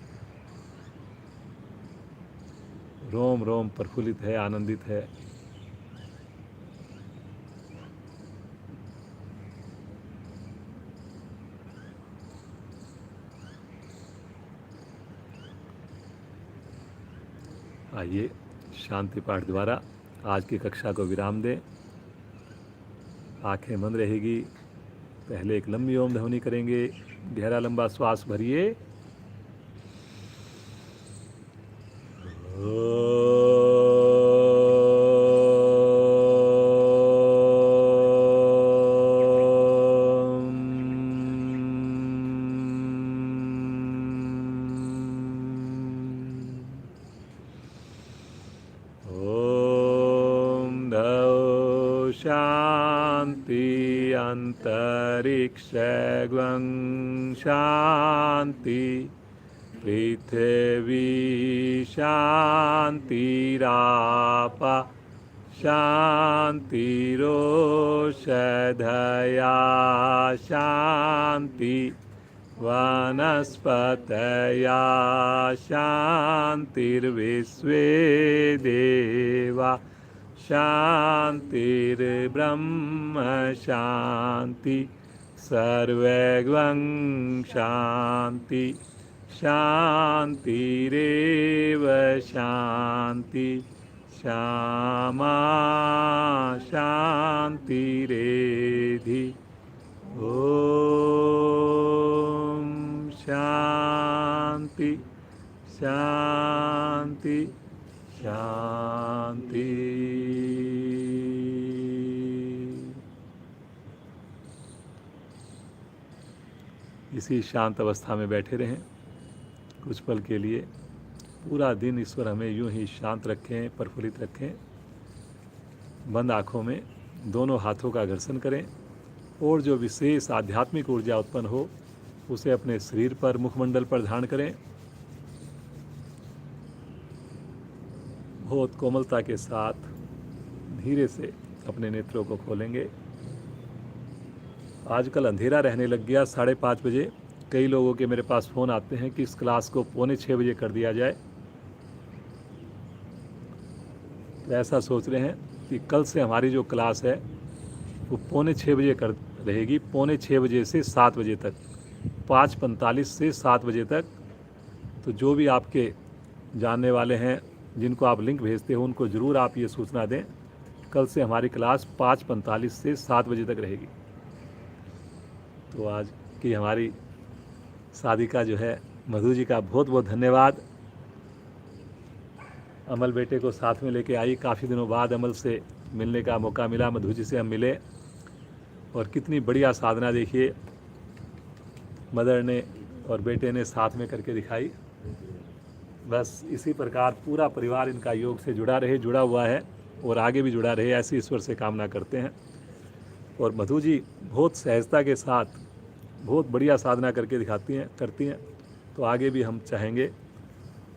Speaker 1: रोम रोम प्रफुल्लित है, आनंदित है। आइए शांति पाठ द्वारा आज की कक्षा को विराम दें। आंखें बंद रहेगी। पहले एक लंबी ओम ध्वनि करेंगे। गहरा लंबा श्वास भरिए। शांति अंतरिक्षं शांति पृथ्वी शांतिराप शांतिरोषधया शांति वनस्पतया शांतिर्विश्वे देवा शांतिर्ब्रह्म शांति सर्वैर्वं शांति शांतिरेव शांति श्यामा शांतिरेधि। ओम शांति शांति शांति। इसी शांत अवस्था में बैठे रहें कुछ पल के लिए। पूरा दिन ईश्वर हमें यूं ही शांत रखें, प्रफुल्लित रखें। बंद आँखों में दोनों हाथों का घर्षण करें और जो विशेष आध्यात्मिक ऊर्जा उत्पन्न हो उसे अपने शरीर पर, मुखमंडल पर धारण करें। बहुत कोमलता के साथ धीरे से अपने नेत्रों को खोलेंगे। आजकल अंधेरा रहने लग गया। 5:30 बजे कई लोगों के मेरे पास फ़ोन आते हैं कि इस क्लास को 5:45 बजे कर दिया जाए। तो ऐसा सोच रहे हैं कि कल से हमारी जो क्लास है वो 5:45 बजे कर रहेगी। 5:45 बजे से 7 बजे तक, 5:45 से 7 बजे तक। तो जो भी आपके जानने वाले हैं, जिनको आप लिंक भेजते हो, उनको ज़रूर आप ये सूचना दें कल से हमारी क्लास 5:45 से 7 बजे तक रहेगी। तो आज की हमारी साधिका जो है मधु जी का बहुत बहुत धन्यवाद। अमल बेटे को साथ में लेके आई। काफ़ी दिनों बाद अमल से मिलने का मौका मिला। मधु जी से हम मिले और कितनी बढ़िया साधना देखिए मदर ने और बेटे ने साथ में करके दिखाई। बस इसी प्रकार पूरा परिवार इनका योग से जुड़ा रहे, जुड़ा हुआ है और आगे भी जुड़ा रहे, ऐसी ईश्वर से कामना करते हैं। और मधु जी बहुत सहजता के साथ बहुत बढ़िया साधना करके करती हैं। तो आगे भी हम चाहेंगे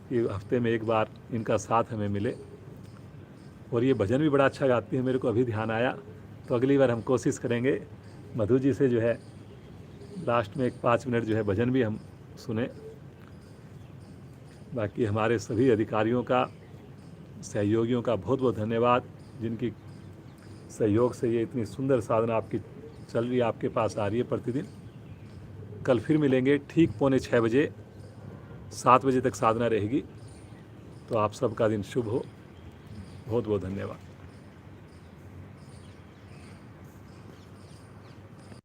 Speaker 1: कि हफ्ते में एक बार इनका साथ हमें मिले। और ये भजन भी बड़ा अच्छा गाती हैं, मेरे को अभी ध्यान आया। तो अगली बार हम कोशिश करेंगे मधु जी से जो है लास्ट में एक 5 मिनट जो है भजन भी हम सुने। बाकी हमारे सभी अधिकारियों का, सहयोगियों का बहुत बहुत धन्यवाद, जिनकी सहयोग से ये इतनी सुंदर साधना आपकी चल रही है, आपके पास आ रही है प्रतिदिन। कल फिर मिलेंगे ठीक 5:45 बजे, 7 बजे तक साधना रहेगी। तो आप सबका दिन शुभ हो। बहुत बहुत धन्यवाद।